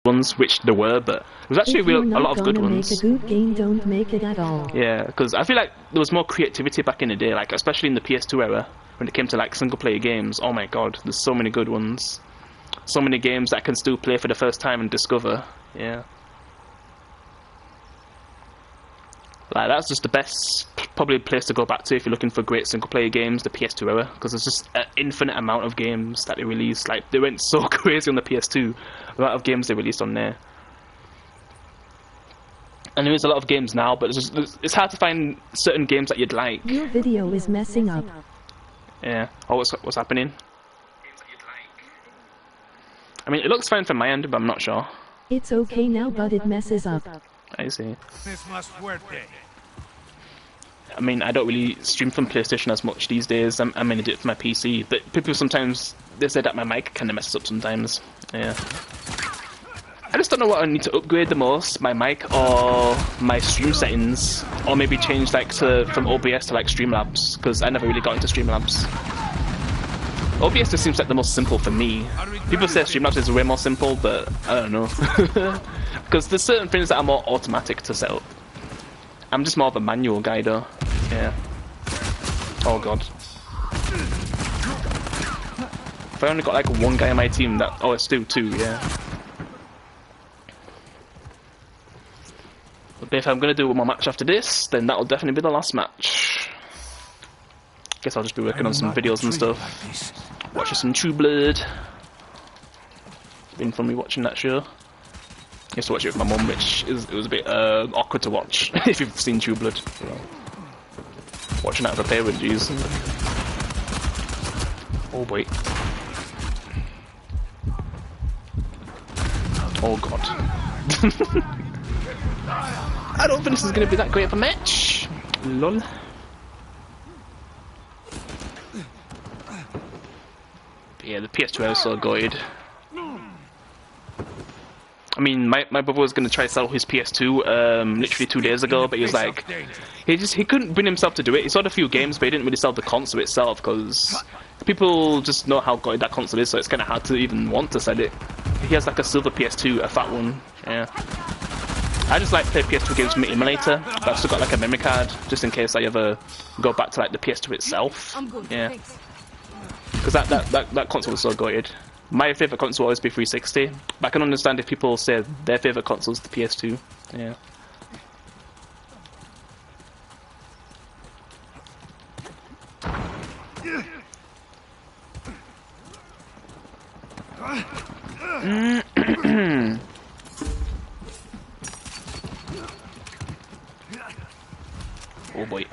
Ones, which there were, but there was actually a lot of good ones. If you're not gonna make a good game, don't make it at all. Yeah, because I feel like there was more creativity back in the day, like especially in the PS2 era, when it came to like single player games. Oh my god, there's so many good ones. So many games that I can still play for the first time and discover. Yeah. Like, that's just the best probably place to go back to if you're looking for great single player games, the PS2 era, because there's just an infinite amount of games that they released. Like, they went so crazy on the PS2, the amount of games they released on there. And there is a lot of games now, but it's hard to find certain games that you'd like. Your video is messing up. Yeah. Oh, what's happening? I mean, it looks fine from my end, but I'm not sure. It's okay now, but it messes up. I see. Fuerte. I mean, I don't really stream from PlayStation as much these days. I mainly do it for my PC, but people sometimes, they say that my mic kind of messes up sometimes. Yeah. I just don't know what I need to upgrade the most, my mic or my stream settings, or maybe change like from OBS to like Streamlabs, because I never really got into Streamlabs. OBS just seems like the most simple for me. People say Streamlabs is way more simple, but I don't know. Because there's certain things that are more automatic to set up. I'm just more of a manual guy though. Yeah. Oh god. If I only got like one guy on my team that... Oh, it's still two, yeah. But if I'm gonna do one more match after this, then that'll definitely be the last match. Guess I'll just be working on some videos and stuff. Watching some True Blood. It's been fun me watching that show. I used to watch it with my mum, which it was a bit awkward to watch if you've seen True Blood. You know. Watching that with a parent, jeez. Oh boy. Oh god. I don't think this is going to be that great of a match. Lol. But yeah, the PS2 is so good. I mean, my brother was going to try to sell his PS2 literally 2 days ago, but he was like, he couldn't bring himself to do it. He sold a few games, but he didn't really sell the console itself because people just know how good that console is, so it's kind of hard to even want to sell it. He has like a silver PS2, a fat one. Yeah. I just like to play PS2 games from the emulator, but I've still got like a memory card just in case I ever go back to like the PS2 itself. I'm good. Yeah. Because that console was so good. My favourite console will always be 360, but I can understand if people say their favourite console is the PS2. Yeah. Oh boy.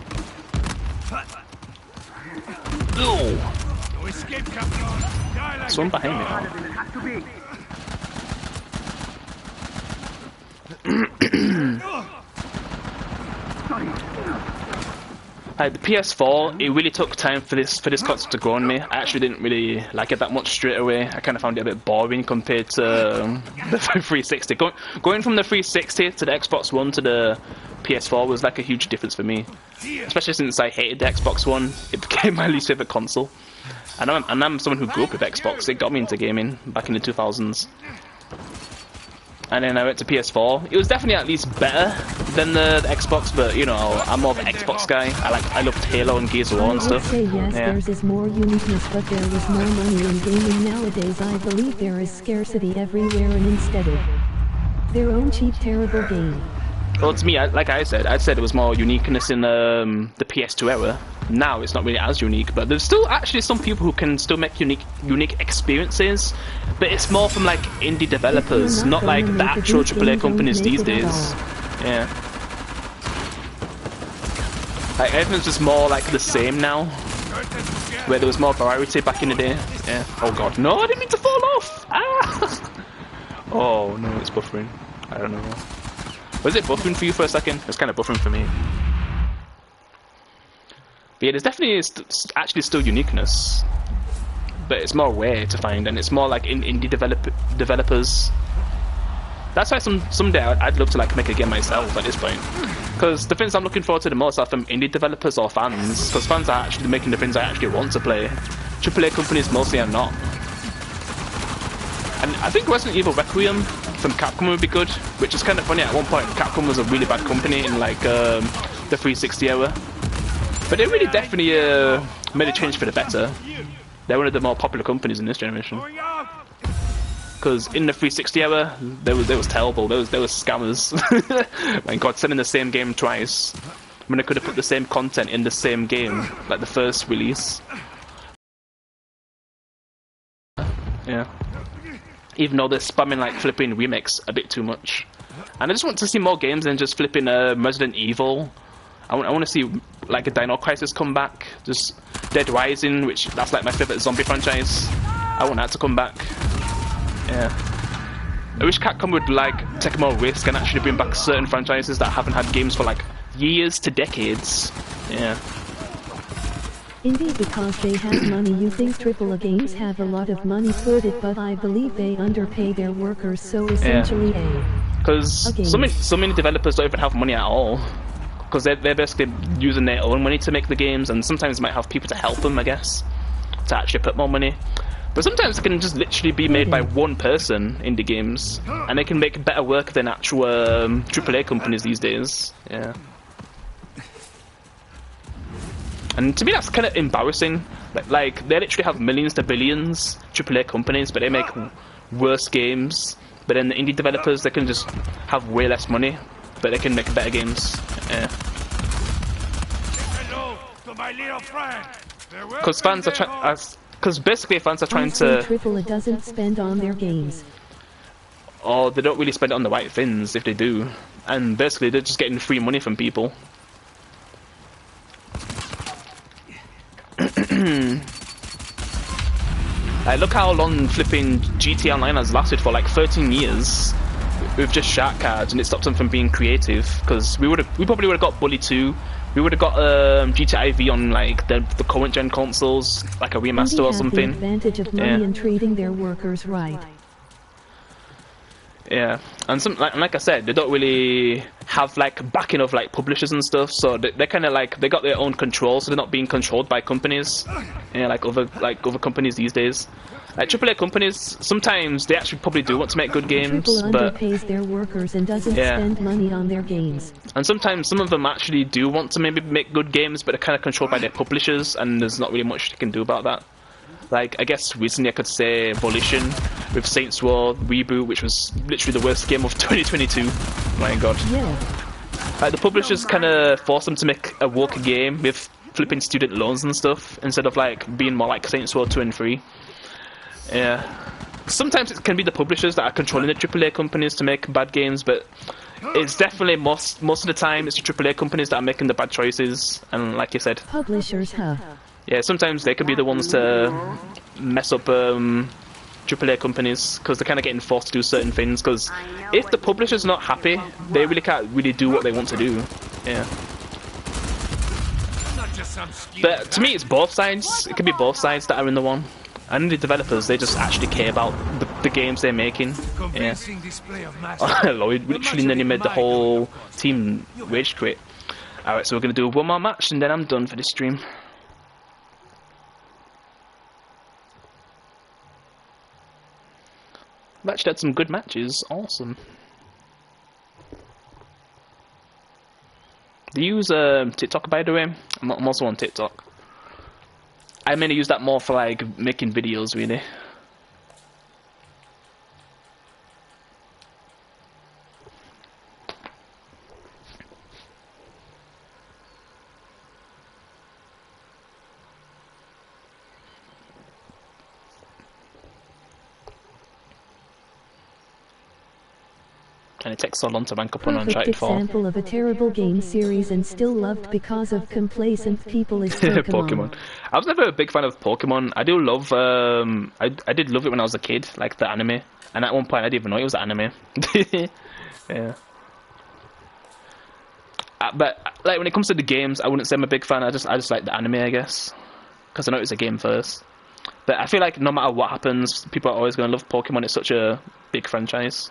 Oh! No escape, Captain. Someone behind me. The PS4, it really took time for this console to grow on me. I actually didn't really like it that much straight away. I kind of found it a bit boring compared to the 360. Going from the 360 to the Xbox One to the PS4 was like a huge difference for me. Especially since I hated the Xbox One, it became my least favorite console. And I'm someone who grew up with Xbox. It got me into gaming back in the 2000s. And then I went to PS4. It was definitely at least better than the Xbox, but you know, I'm more of an Xbox guy. I loved Halo and Gears of War and stuff. I would say yes, theirs is more uniqueness, but there is more money in gaming nowadays. I believe there is scarcity everywhere, and instead of their own cheap, terrible game. Well, to me, like I said it was more uniqueness in the PS2 era. Now it's not really as unique, but there's still actually some people who can still make unique experiences, but it's more from like indie developers, not like the actual AAA companies these days. Yeah. Like everything's just more like the same now, where there was more variety back in the day. Yeah. Oh god, no, I didn't mean to fall off! Ah! Oh no, it's buffering. I don't know. Was it buffering for you for a second? It's kind of buffering for me. But yeah, there's definitely actually still uniqueness, but it's more rare to find, and it's more like in indie developers. That's why someday I'd love to like make a game myself at this point, because the things I'm looking forward to the most are from indie developers or fans, because fans are actually making the things I actually want to play. AAA companies mostly are not. And I think Resident Evil Requiem from Capcom would be good, which is kind of funny. At one point, Capcom was a really bad company in like the 360 era. But they really definitely made a change for the better. They're one of the more popular companies in this generation. Because in the 360 era, they was terrible. There was scammers. My god, selling the same game twice when they could have put the same content in the same game, like the first release. Yeah. Even though they're spamming like flipping remakes a bit too much. And I just want to see more games than just flipping Resident Evil. I want to see like a Dino Crisis come back, just Dead Rising, which that's like my favourite zombie franchise. I want that to come back. Yeah. I wish Capcom would like take more risk and actually bring back certain franchises that haven't had games for like years to decades. Yeah. Indeed, because they have money. You think AAA games have a lot of money for it, but I believe they underpay their workers, so essentially because so many developers don't even have money at all. Because they're basically using their own money to make the games, and sometimes they might have people to help them, I guess, to actually put more money. But sometimes it can just literally be made by one person, indie games, and they can make better work than actual AAA companies these days. Yeah. And to me that's kind of embarrassing. Like they literally have millions to billions, AAA companies, but they make worse games. But then the indie developers, they can just have way less money. but they can make better games. Yeah. Hello to my little friend. Because fans are trying. Because basically fans are trying Honestly, to. AAA doesn't spend on their games. Or they don't really spend it on the right things if they do. And basically they're just getting free money from people. Like, look how long flipping GTA Online has lasted for, like 13 years with just shark cards, and it stopped them from being creative. Because we probably would have got Bully 2, we would have got GTA V on like the current gen consoles, like a remaster or something. The advantage of money and treating their workers right. Yeah, and some like I said, they don't really have like backing of like publishers and stuff, so they're kind of like they got their own control, so they're not being controlled by companies. Yeah, like other companies these days. Like AAA companies, sometimes they actually probably do want to make good games, but underpays their workers and doesn't spend money on their games. And sometimes some of them actually do want to maybe make good games, but they're kind of controlled by their publishers, and there's not really much they can do about that. Like, I guess recently I could say Volition with Saints Row Reboot, which was literally the worst game of 2022. My god. Yeah. Like, the publishers kind of forced them to make a woke game with flipping student loans and stuff, instead of like being more like Saints Row 2 and 3. Yeah. Sometimes it can be the publishers that are controlling the AAA companies to make bad games, but it's definitely most of the time it's the AAA companies that are making the bad choices, and like you said, publishers, huh? Yeah, sometimes they could be the ones to mess up AAA companies, because they're kind of getting forced to do certain things, because if the publisher's not happy, they really can't really do what they want to do. Yeah. But to me, it's both sides. It could be both sides that are in the one. And the developers, they just actually care about the games they're making. Yeah. Lloyd literally nearly made the whole team rage quit. Alright, so we're going to do one more match, and then I'm done for this stream. I've actually had some good matches. Awesome. Do you use TikTok, by the way? I'm also on TikTok. I mainly use that more for like making videos, really. And it takes so long to rank up on Uncharted 4. Example of a terrible game series and still loved because of complacent people is Pokemon. Pokemon. I was never a big fan of Pokemon. I do love, I did love it when I was a kid, like the anime. And at one point I didn't even know it was an anime. Yeah. But like when it comes to the games, I wouldn't say I'm a big fan. I just like the anime, I guess, because I know it's a game first. But I feel like no matter what happens, people are always going to love Pokemon. It's such a big franchise.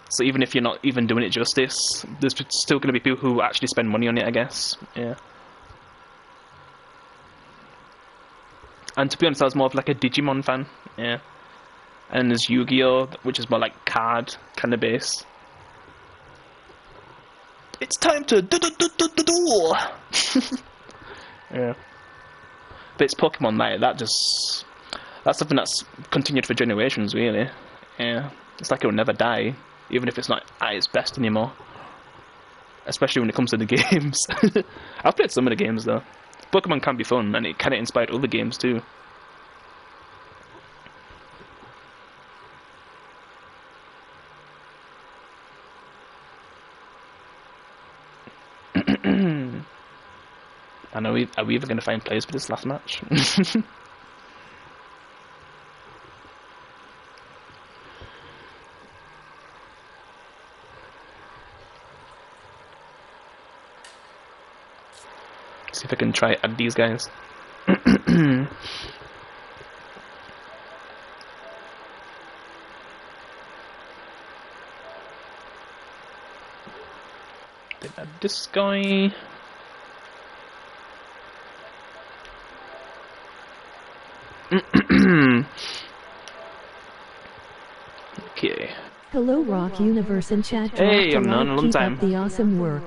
So even if you're not even doing it justice, there's still going to be people who actually spend money on it, I guess. Yeah. And to be honest, I was more of like a Digimon fan. Yeah. And there's Yu-Gi-Oh, which is more like card kind of base. It's time to do. Yeah. But it's Pokemon, like that's something that's continued for generations, really. Yeah. It's like it will never die, even if it's not at its best anymore. Especially when it comes to the games. I've played some of the games though. Pokemon can be fun, and it kind of inspired other games too. And are we even going to find players for this last match? See if I can try add these guys. Did add this guy. Okay. Hello Rock Universe and chat. Hey, I'm known a long Keep time. Up the awesome work.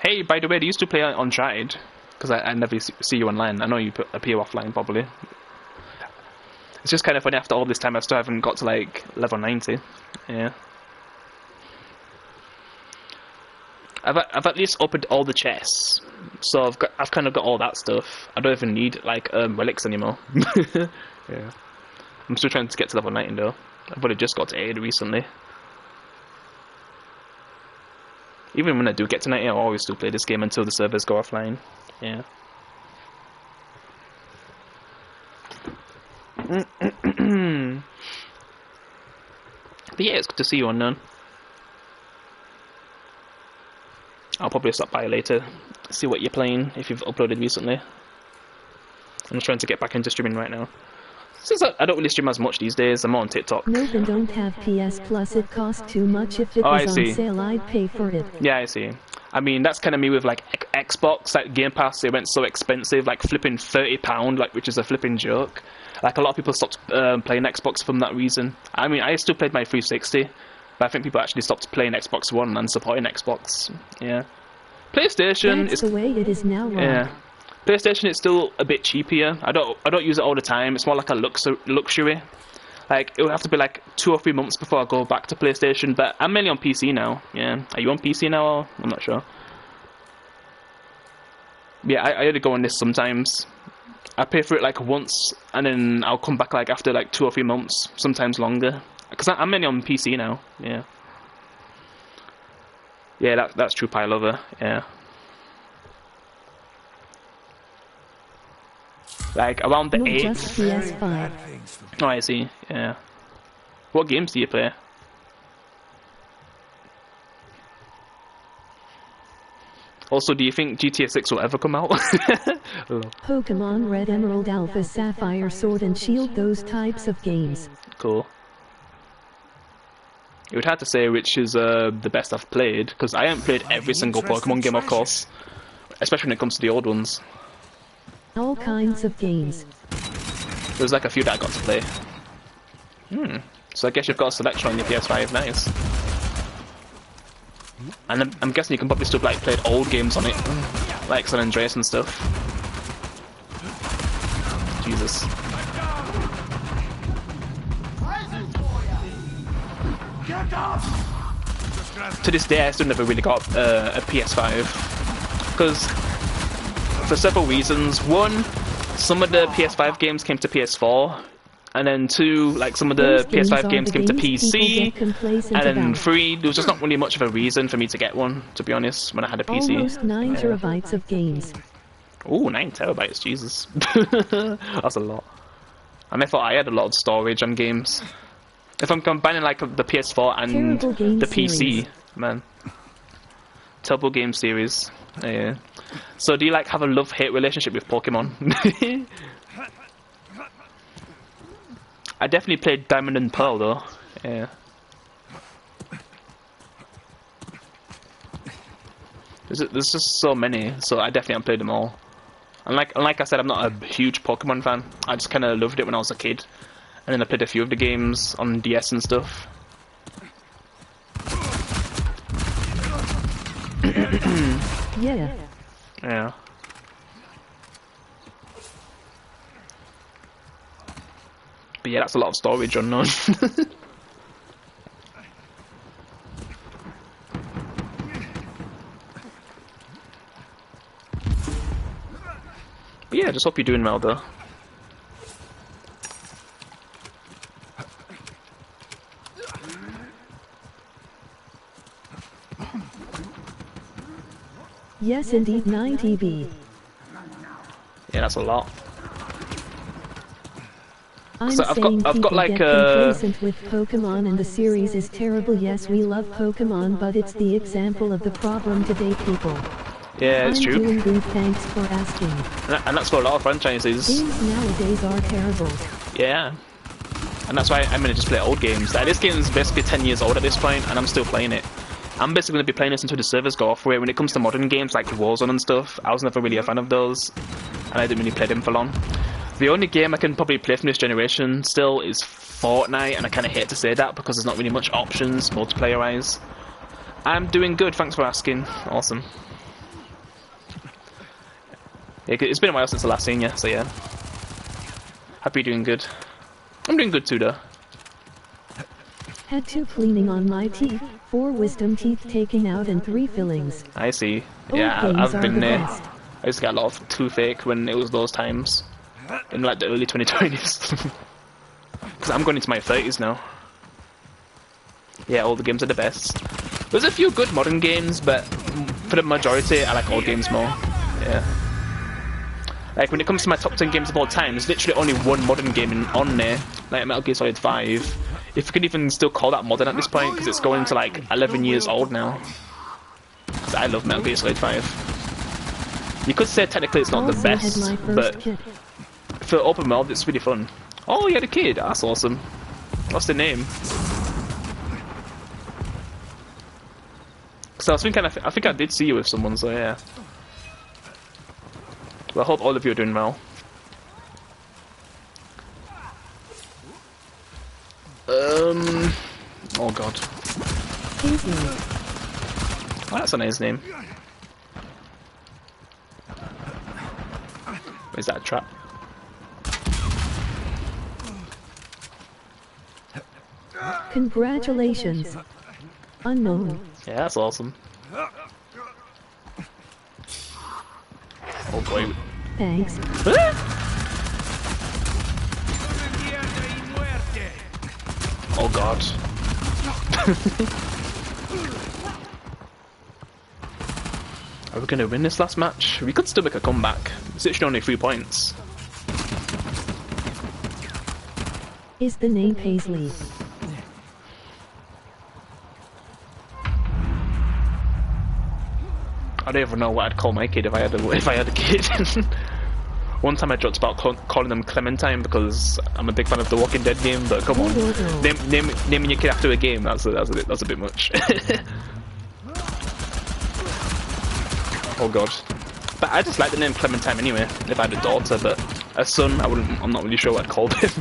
Hey, by the way, do you still play Uncharted? Because I never see you online. I know you appear offline, probably. It's just kind of funny, after all this time, I still haven't got to, like, level 90. Yeah. I've at least opened all the chests, so I've kind of got all that stuff. I don't even need like relics anymore. Yeah, I'm still trying to get to level 19 though. I've only just got to 80 recently. Even when I do get to 90, I'll always still play this game until the servers go offline. Yeah. But yeah, it's good to see you, Unknown. I'll probably stop by later, see what you're playing, if you've uploaded recently. I'm just trying to get back into streaming right now. Since I don't really stream as much these days, I'm more on TikTok. Nope, and don't have PS Plus, it costs too much. If it was on sale, I'd pay for it. Yeah, I see. I mean, that's kind of me with like Xbox, like Game Pass, it went so expensive, like flipping £30, like, which is a flipping joke. Like, a lot of people stopped playing Xbox from that reason. I mean, I still played my 360, but I think people actually stopped playing Xbox One and supporting Xbox. Yeah. PlayStation is the way it is now. Yeah. PlayStation is still a bit cheaper. I don't use it all the time. It's more like a luxury. Like, it would have to be like 2 or 3 months before I go back to PlayStation, but I'm mainly on PC now. Yeah. Are you on PC now, or? I'm not sure. Yeah, I only go on this sometimes. I pay for it like once, and then I'll come back like after like 2 or 3 months, sometimes longer. Because I'm mainly on PC now, yeah. Yeah, that's true, Pie Lover, yeah. Like, around the 8th. PS5. Oh, I see, yeah. What games do you play? Also, do you think GTA 6 will ever come out? Pokemon Red, Emerald, Alpha, Sapphire, Sword and Shield, those types of games. Cool. It would have to say which is the best I've played, because I haven't played every single Pokemon game, of course. Especially when it comes to the old ones. All kinds of games. There's like a few that I got to play. So I guess you've got a selection on your PS5, nice. And I'm guessing you can probably still like play old games on it, like San Andreas and stuff. Jesus. To this day, I still never really got a PS5 because for several reasons. One, some of the PS5 games came to PS4. And then 2, like some of the PS5 games came to PC, and then 3, there was just not really much of a reason for me to get one, to be honest, when I had a PC. Almost 9 terabytes of games. Ooh, 9 terabytes, Jesus. That's a lot. And I thought I had a lot of storage on games. If I'm combining like the PS4 and the PC, man. Terrible game series. Yeah. So do you like have a love-hate relationship with Pokemon? I definitely played Diamond and Pearl though. Yeah. There's just so many, so I definitely haven't played them all. And like I said, I'm not a huge Pokemon fan. I just kind of loved it when I was a kid, and then I played a few of the games on DS and stuff. Yeah. Yeah. But yeah, that's a lot of storage unknown. But yeah, just hope you're doing well though. Yes, indeed, 9 TB. Yeah, that's a lot. I'm So saying I've got like get complacent with Pokemon and the series is terrible. Yes, we love Pokemon, but it's the example of the problem today, people. Yeah, it's true. I'm doing good, thanks for asking. And that's for a lot of franchises. Games nowadays are terrible. Yeah. And that's why I'm gonna just play old games. Like, this game is basically 10 years old at this point, and I'm still playing it. I'm basically gonna be playing this until the servers go off. Where when it comes to modern games like Warzone and stuff, I was never really a fan of those, and I didn't really play them for long. The only game I can probably play from this generation still is Fortnite, and I kind of hate to say that because there's not really much options multiplayer-wise. I'm doing good, thanks for asking. Awesome. Yeah, it's been a while since I last seen you, so yeah. Happy you're doing good. I'm doing good too, though. Had to cleaning on my teeth. 4 wisdom teeth taken out and 3 fillings. I see. Old Yeah, games I've are been the there. best. I used to get a lot of toothache when it was those times. In like the early 2020s. Because I'm going into my 30s now. Yeah, all the games are the best. There's a few good modern games, but for the majority, I like old games more. Yeah. Like, when it comes to my top 10 games of all time, there's literally only one modern game on there, like Metal Gear Solid 5. If you can even still call that modern at this point, because it's going to like 11 years old now. Because I love Metal Gear Solid 5. You could say technically it's not the best, but for open world, it's really fun. Oh, you had a kid? That's awesome. What's the name? So I was thinking, I think I did see you with someone, so yeah. Well, I hope all of you are doing well. Oh god. Oh, that's a nice name. Is that a trap? Congratulations. Unknown. Yeah, that's awesome. Oh boy. Thanks. Oh god. Are we gonna win this last match? We could still make a comeback. It's literally only 3 points. Is the name Paisley? I don't even know what I'd call my kid if I had a kid. One time I joked about calling them Clementine because I'm a big fan of the Walking Dead game, but come on, naming your kid after a game, that's a bit much. Oh god. But I just like the name Clementine anyway, if I had a daughter, but a son, I'm not really sure what I'd call him.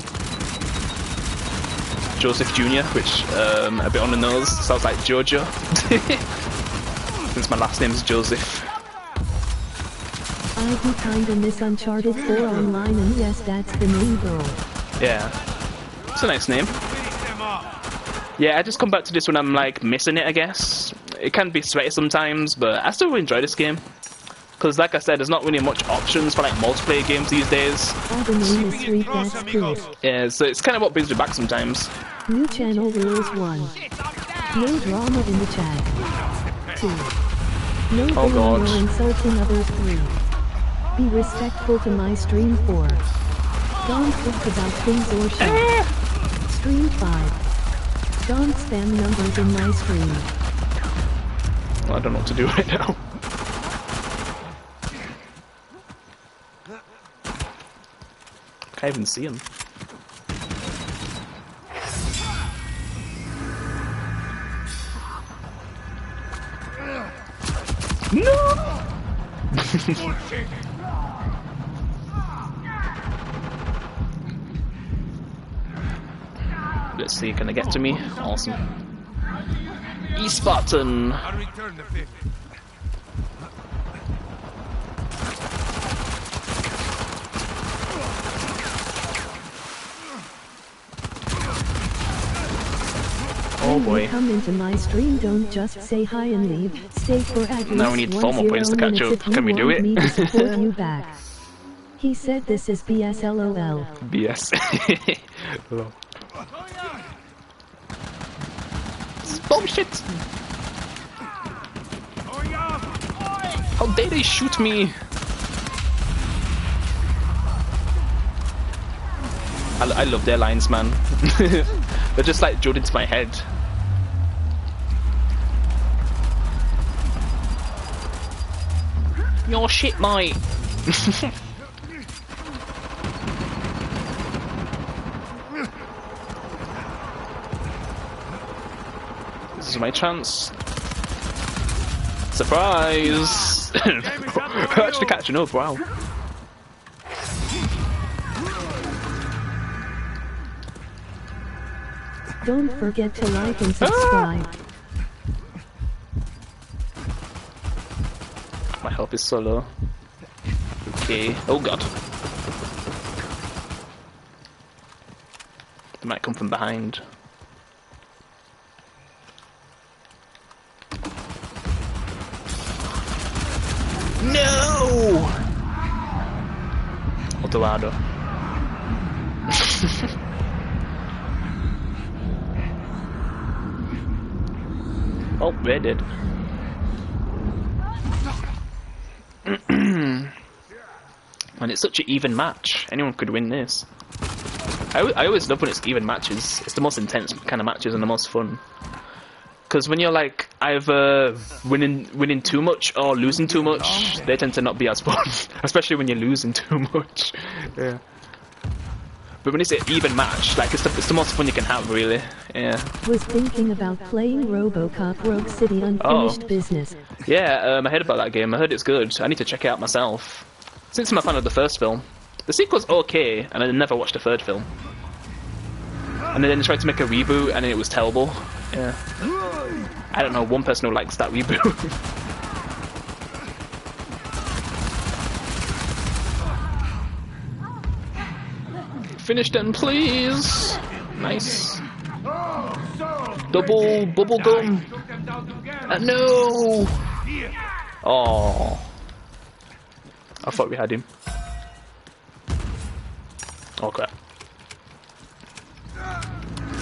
Joseph Jr., which, a bit on the nose, sounds like Jojo. Since my last name's Joseph. I do kinda miss Uncharted 4 online, and yes, that's the name girl. Yeah. It's a nice name. Yeah, I just come back to this when I'm like missing it, I guess. It can be sweaty sometimes, but I still really enjoy this game. Because like I said, there's not really much options for like multiplayer games these days. Oh, the name is sweet, that's cool. Yeah, so it's kind of what brings me back sometimes. New channel rules 1. No drama in the chat. 2. No bullying or insulting others. 3. Be respectful to my stream. 4. Don't talk about things or shit. Stream 5. Don't spam numbers in my stream. Well, I don't know what to do right now. Can't even see him. No! Let's see, can they get to me? Awesome. E-Spartan! I'll return the 50. Oh boy. When you come into my stream, don't just say hi and leave. Stay for at least Now we need 4 more points to catch up. Can we do it? Me to support you back. He said this is BS LOL. BS. Hello. Bullshit! How dare they shoot me? I love their lines, man. They're just like drilled into my head. Your shit, mate. This is my chance. Surprise! We're actually catching up, wow. Don't forget to like and subscribe. My health is so low. Okay. Oh god. They might come from behind. No! Autorado. Oh, they did. And it's such an even match. Anyone could win this. I always love when it's even matches. It's the most intense kind of matches and the most fun. Because when you're like either winning too much or losing too much, they tend to not be as fun. Especially when you're losing too much. Yeah. But when it's an even match, like it's the most fun you can have, really. Yeah. Was thinking about playing RoboCop Rogue City Unfinished Business. Yeah, I heard about that game. I heard it's good. I need to check it out myself. Since I'm a fan of the first film. The sequel's okay, and I never watched the third film. And then they tried to make a reboot, and it was terrible. Yeah. I don't know one person who likes that reboot. Finish them, please. Nice. Double bubble gum. No. Oh. I thought we had him. Oh crap.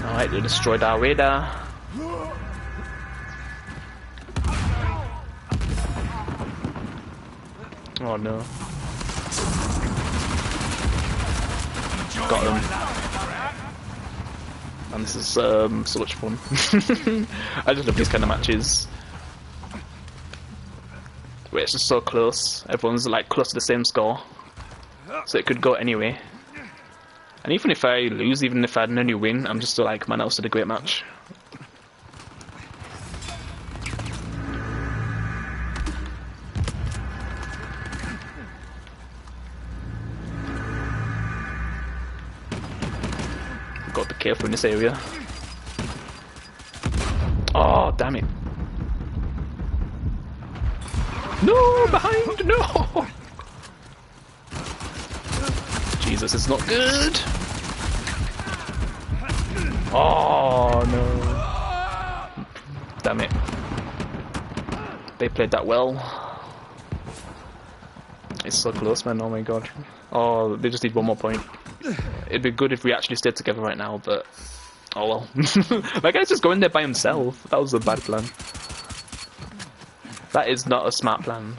Alright, they destroyed our radar. Oh no. Got him. And this is so much fun. I just love these kind of matches. Where it's just so close. Everyone's like close to the same score. So it could go anyway. And even if I lose, even if I only win, I'm just still like, man, that was a great match. Got to be careful in this area. Oh, damn it. No, behind, no! Jesus, it's not good. Oh no. Damn it. They played that well. It's so close, man, oh my god. Oh, they just need one more point. It'd be good if we actually stayed together right now, but oh well. That guy's just going there by himself. That was a bad plan. That is not a smart plan.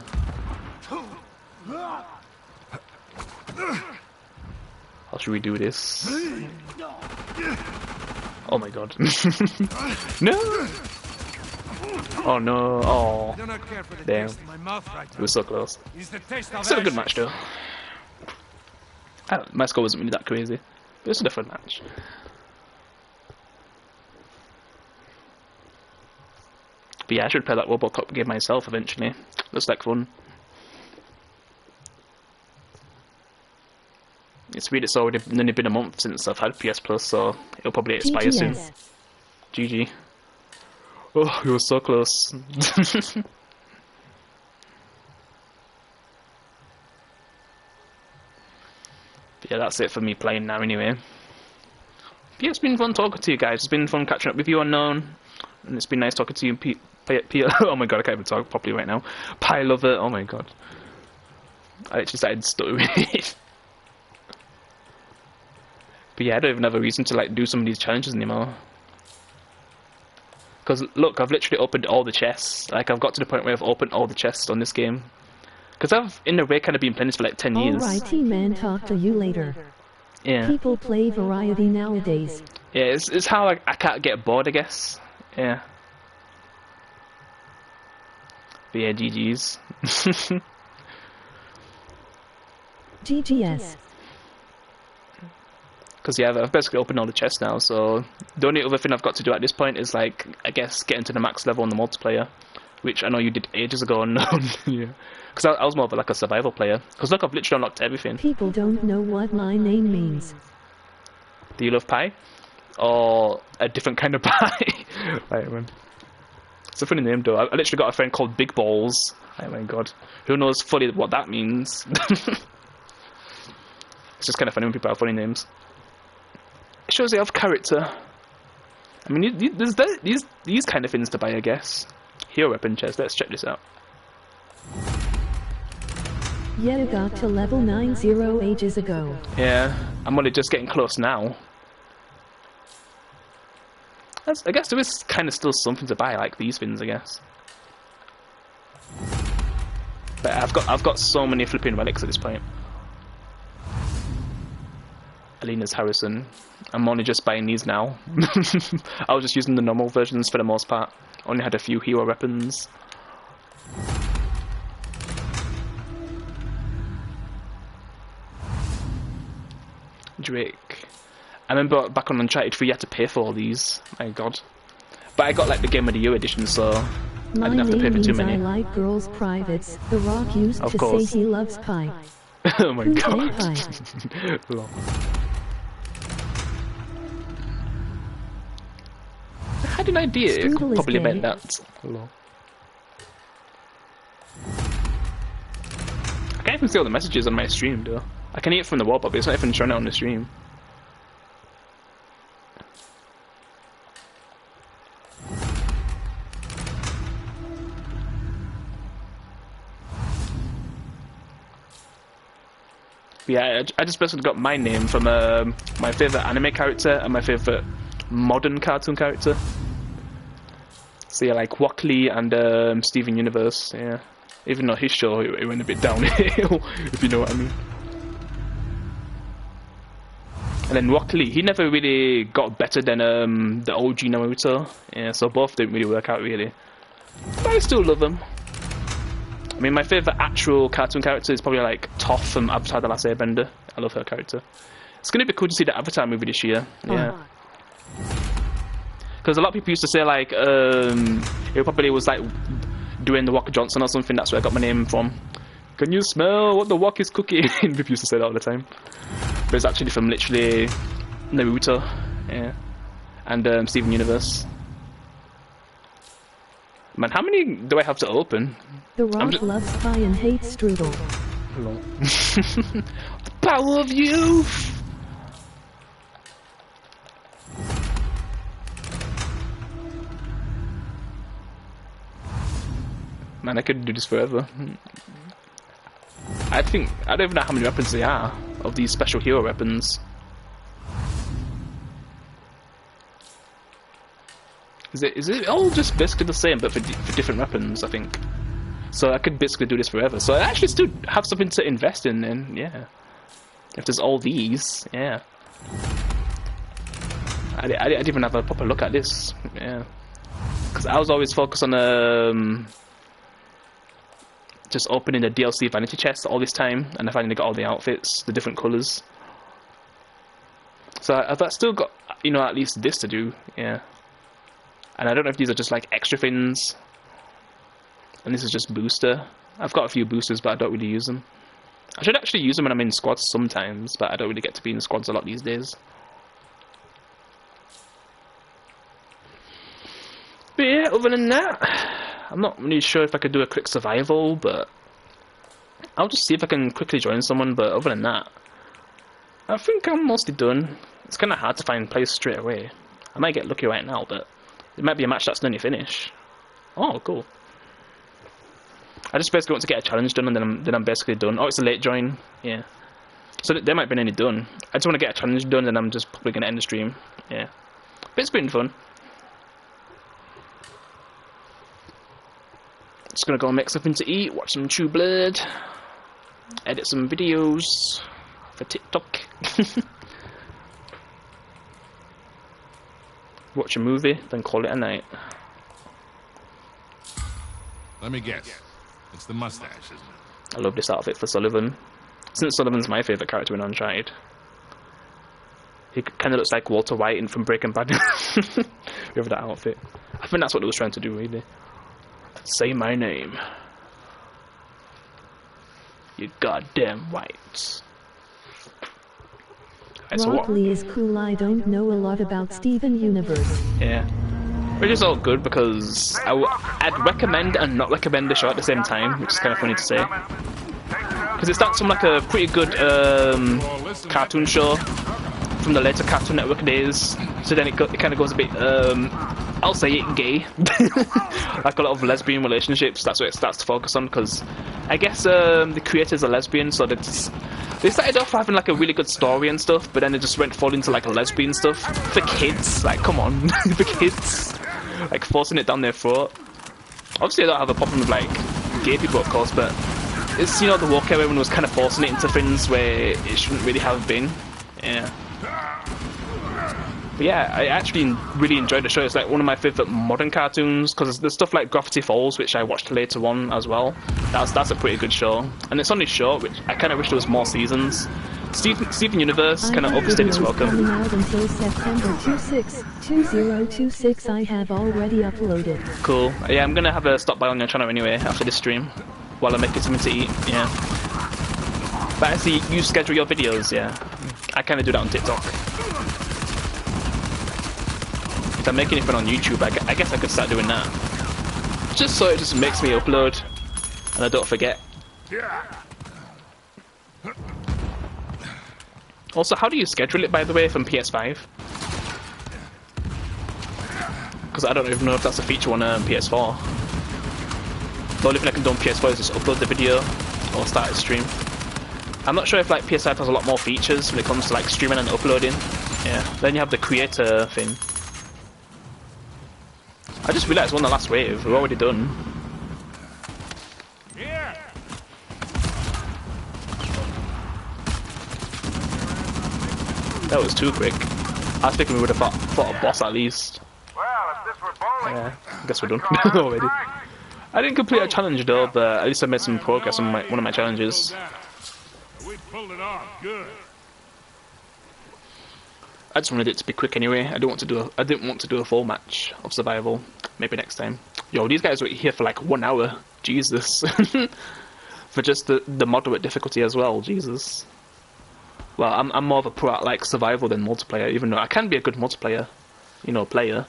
How should we do this? Oh my god. No! Oh no, oh. Damn. It was so close. Still a good match though. My score wasn't really that crazy. But it's a different match. But yeah, I should play that RoboCop game myself eventually. Looks like fun. It's weird, it's already only been a month since I've had PS Plus, so it'll probably expire soon. GG. Oh, we were so close. But yeah, that's it for me playing now anyway. But yeah, it's been fun talking to you guys. It's been fun catching up with you Unknown. And it's been nice talking to you, Peter. Oh my god, I can't even talk properly right now. Pie Lover, oh my god. I actually started stuttering. But yeah, I don't even have a reason to like do some of these challenges anymore. Because look, I've literally opened all the chests. Like, I've got to the point where I've opened all the chests on this game. Because I've, in a way, kind of been playing this for like 10 years. Alrighty man, talk to you later. Yeah. People play variety nowadays. Yeah, it's how I can't get bored, I guess. Yeah. But yeah, GG's. GGS. Because yeah, I've basically opened all the chests now, so the only other thing I've got to do at this point is like, I guess, get into the max level on the multiplayer, which I know you did ages ago. Yeah. Because I was more of like a survival player. Because look, I've literally unlocked everything. People don't know what my name means. Do you love pie? Or a different kind of pie? Right, man. It's a funny name though. I literally got a friend called Big Balls. Oh my god. Who knows fully what that means? It's just kind of funny when people have funny names. It shows they have character. I mean, there's these kind of things to buy, I guess. Hero weapon chest. Let's check this out. Yeah, got to level 90 ages ago. Yeah, I'm only just getting close now. I guess there is kind of still something to buy, like these things, I guess. But I've got so many flipping relics at this point. Alina's Harrison. I'm only just buying these now. I was just using the normal versions for the most part. Only had a few hero weapons. Drake. I remember back on Uncharted 3 you had to pay for all these. My god. But I got like the Game of the Year edition, so I didn't have to pay for too many. I like girls' privates. The Rock used to say he loves pie. Oh my god. I had an idea it could probably meant that. Hello. I can't even see all the messages on my stream though. I can hear it from the wall, but it's not even showing it on the stream. Yeah, I just basically got my name from my favourite anime character and my favourite modern cartoon character. So yeah, like Wackley and Steven Universe, yeah. Even though his show, it went a bit downhill, if you know what I mean. And then Wackley, he never really got better than the OG Naruto. Yeah, so both didn't really work out really. But I still love them. I mean, my favourite actual cartoon character is probably like Toph from Avatar: The Last Airbender. I love her character. It's going to be cool to see the Avatar movie this year. Yeah. Because a lot of people used to say like, it probably was like doing the Walker Johnson or something. That's where I got my name from. Can you smell what the wok is cooking? People used to say that all the time. But it's actually from literally Naruto, yeah, and Steven Universe. Man, how many do I have to open? The Rock loves pie and hates strudel. The power of youth! Man, I could do this forever. I don't even know how many weapons there are of these special hero weapons. Is it all just basically the same but for different weapons, I think. So I could basically do this forever. So I actually still have something to invest in then, yeah. If there's all these, yeah. I didn't even have a proper look at this, yeah. Because I was always focused on just opening the DLC vanity chest all this time, and I finally got all the outfits, the different colours. So I've still got, you know, at least this to do, yeah. And I don't know if these are just like extra things. And this is just booster. I've got a few boosters, but I don't really use them. I should actually use them when I'm in squads sometimes, but I don't really get to be in squads a lot these days. But yeah, other than that, I'm not really sure if I could do a quick survival, but I'll just see if I can quickly join someone. But other than that, I think I'm mostly done. It's kind of hard to find players straight away. I might get lucky right now, but it might be a match that's nearly finished. Oh, cool. I just basically want to get a challenge done, and then I'm basically done. Oh, it's a late join. Yeah. So they might be nearly done. I just want to get a challenge done, and then I'm just probably going to end the stream. Yeah. But it's been fun. Just going to go and make something to eat, watch some True Blood, edit some videos for TikTok. Watch a movie, then call it a night. Let me guess. It's the mustache, isn't it? I love this outfit for Sullivan. Since Sullivan's my favourite character in Uncharted. He kind of looks like Walter White in from Breaking Bad. With that outfit. I think that's what it was trying to do, really. Say my name. You goddamn right. Rockley is cool. I don't know a lot about Steven Universe. Yeah. Which is all good because I'd recommend and not recommend the show at the same time, which is kind of funny to say. Because it starts from like a pretty good cartoon show, from the later Cartoon Network days. So then it kind of goes a bit, I'll say it, gay. Like a lot of lesbian relationships, that's what it starts to focus on, because I guess the creators are lesbian, so they started off having like a really good story and stuff, but then they just went full into like lesbian stuff for kids. Like, come on, for kids, like forcing it down their throat. Obviously, I don't have a problem with like gay people, of course, but it's, you know, the woke era everyone was kind of forcing it into things where it shouldn't really have been. Yeah. But yeah, I actually really enjoyed the show. It's like one of my favourite modern cartoons, because there's stuff like Gravity Falls, which I watched later on as well. That's a pretty good show, and it's only short, which I kind of wish there was more seasons. Steven Universe kind of overstayed its welcome. Coming out until September 26, 2026. I have already uploaded. Cool. Yeah, I'm gonna have a stop by on your channel anyway after this stream, while I'm making something to eat. Yeah. But I see you schedule your videos. Yeah, I kind of do that on TikTok. If I'm making anything on YouTube, I guess I could start doing that. Just so it just makes me upload, and I don't forget. Also, how do you schedule it, by the way, from PS5? Because I don't even know if that's a feature on PS4. The only thing I can do on PS4 is just upload the video or start a stream. I'm not sure if like PS5 has a lot more features when it comes to like streaming and uploading. Yeah. Then you have the creator thing. I just realised we're on the last wave. We're already done. That was too quick. I was thinking we would have fought a boss at least. Well, if this were bowling, Yeah, I guess we're done already. I didn't complete a challenge though, but at least I made some progress on one of my challenges. we pulled it off. Good. I just wanted it to be quick anyway. I didn't want to do a full match of survival. Maybe next time. Yo, these guys were here for like 1 hour. Jesus. For just the moderate difficulty as well. Jesus. Well, I'm more of a pro at like survival than multiplayer, even though I can be a good multiplayer, you know, player.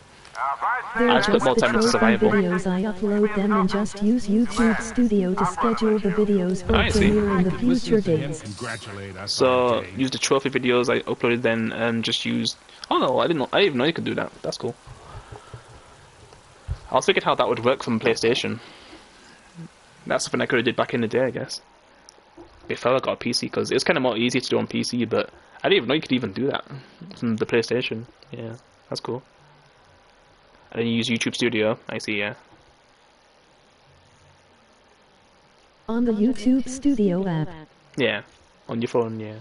They're I just put just more the time into trophy survival. videos. I upload them and just use YouTube Studio to schedule the videos for I see. premiere in the future days. Congratulate us. So use the trophy videos I uploaded then, and just use. Oh no, I didn't even know you could do that. That's cool. I was thinking how that would work from PlayStation. That's something I could have did back in the day, I guess. Before I got a PC, because it's kind of more easy to do on PC, but I didn't even know you could even do that from the PlayStation. Yeah, that's cool. And then you use YouTube Studio. I see, yeah. On the YouTube Studio app. Yeah, on your phone, yeah.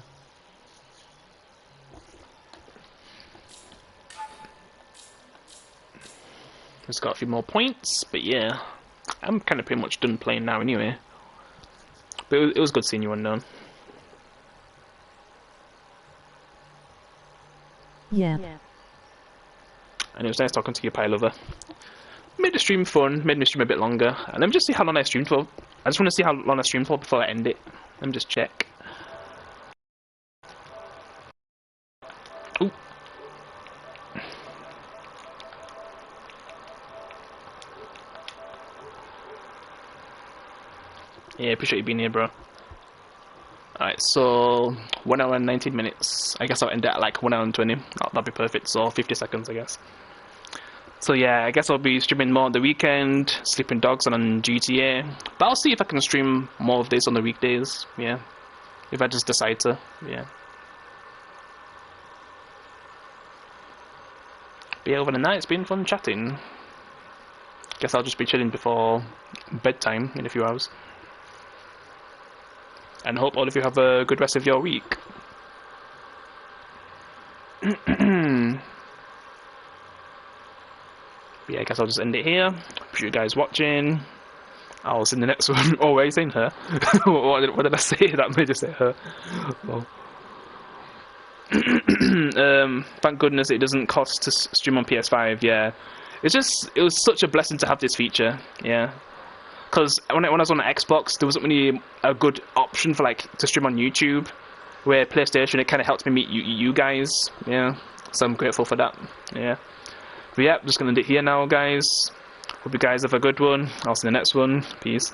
Just got a few more points, but yeah. I'm kind of pretty much done playing now anyway. But it was good seeing you, Unknown. Yeah. And it was nice talking to you, Pie Lover. Made the stream fun, made me stream a bit longer. And let me just see how long I streamed for. I just want to see how long I streamed for before I end it. Let me just check. Ooh. Yeah, appreciate you being here, bro. Alright, so 1 hour and 19 minutes. I guess I'll end it at like 1 hour and 20. That'll be perfect, so 50 seconds, I guess. So yeah, I guess I'll be streaming more on the weekend, Sleeping Dogs and on GTA. But I'll see if I can stream more of this on the weekdays, yeah. If I just decide to, yeah. But yeah, over the night, it's been fun chatting. Guess I'll just be chilling before bedtime in a few hours. And hope all of you have a good rest of your week. Yeah, I guess I'll just end it here. Appreciate you guys watching. I'll see you in the next one. Oh, wait, are you saying her? what did I say? That made you say her. Oh. Thank goodness it doesn't cost to stream on PS5, yeah. It was such a blessing to have this feature, yeah. Because when I was on the Xbox, there wasn't really a good option for like to stream on YouTube. Where PlayStation, it kind of helped me meet you guys, yeah. So I'm grateful for that, yeah. But yeah, I'm just gonna end it here now, guys. Hope you guys have a good one. I'll see you in the next one. Peace.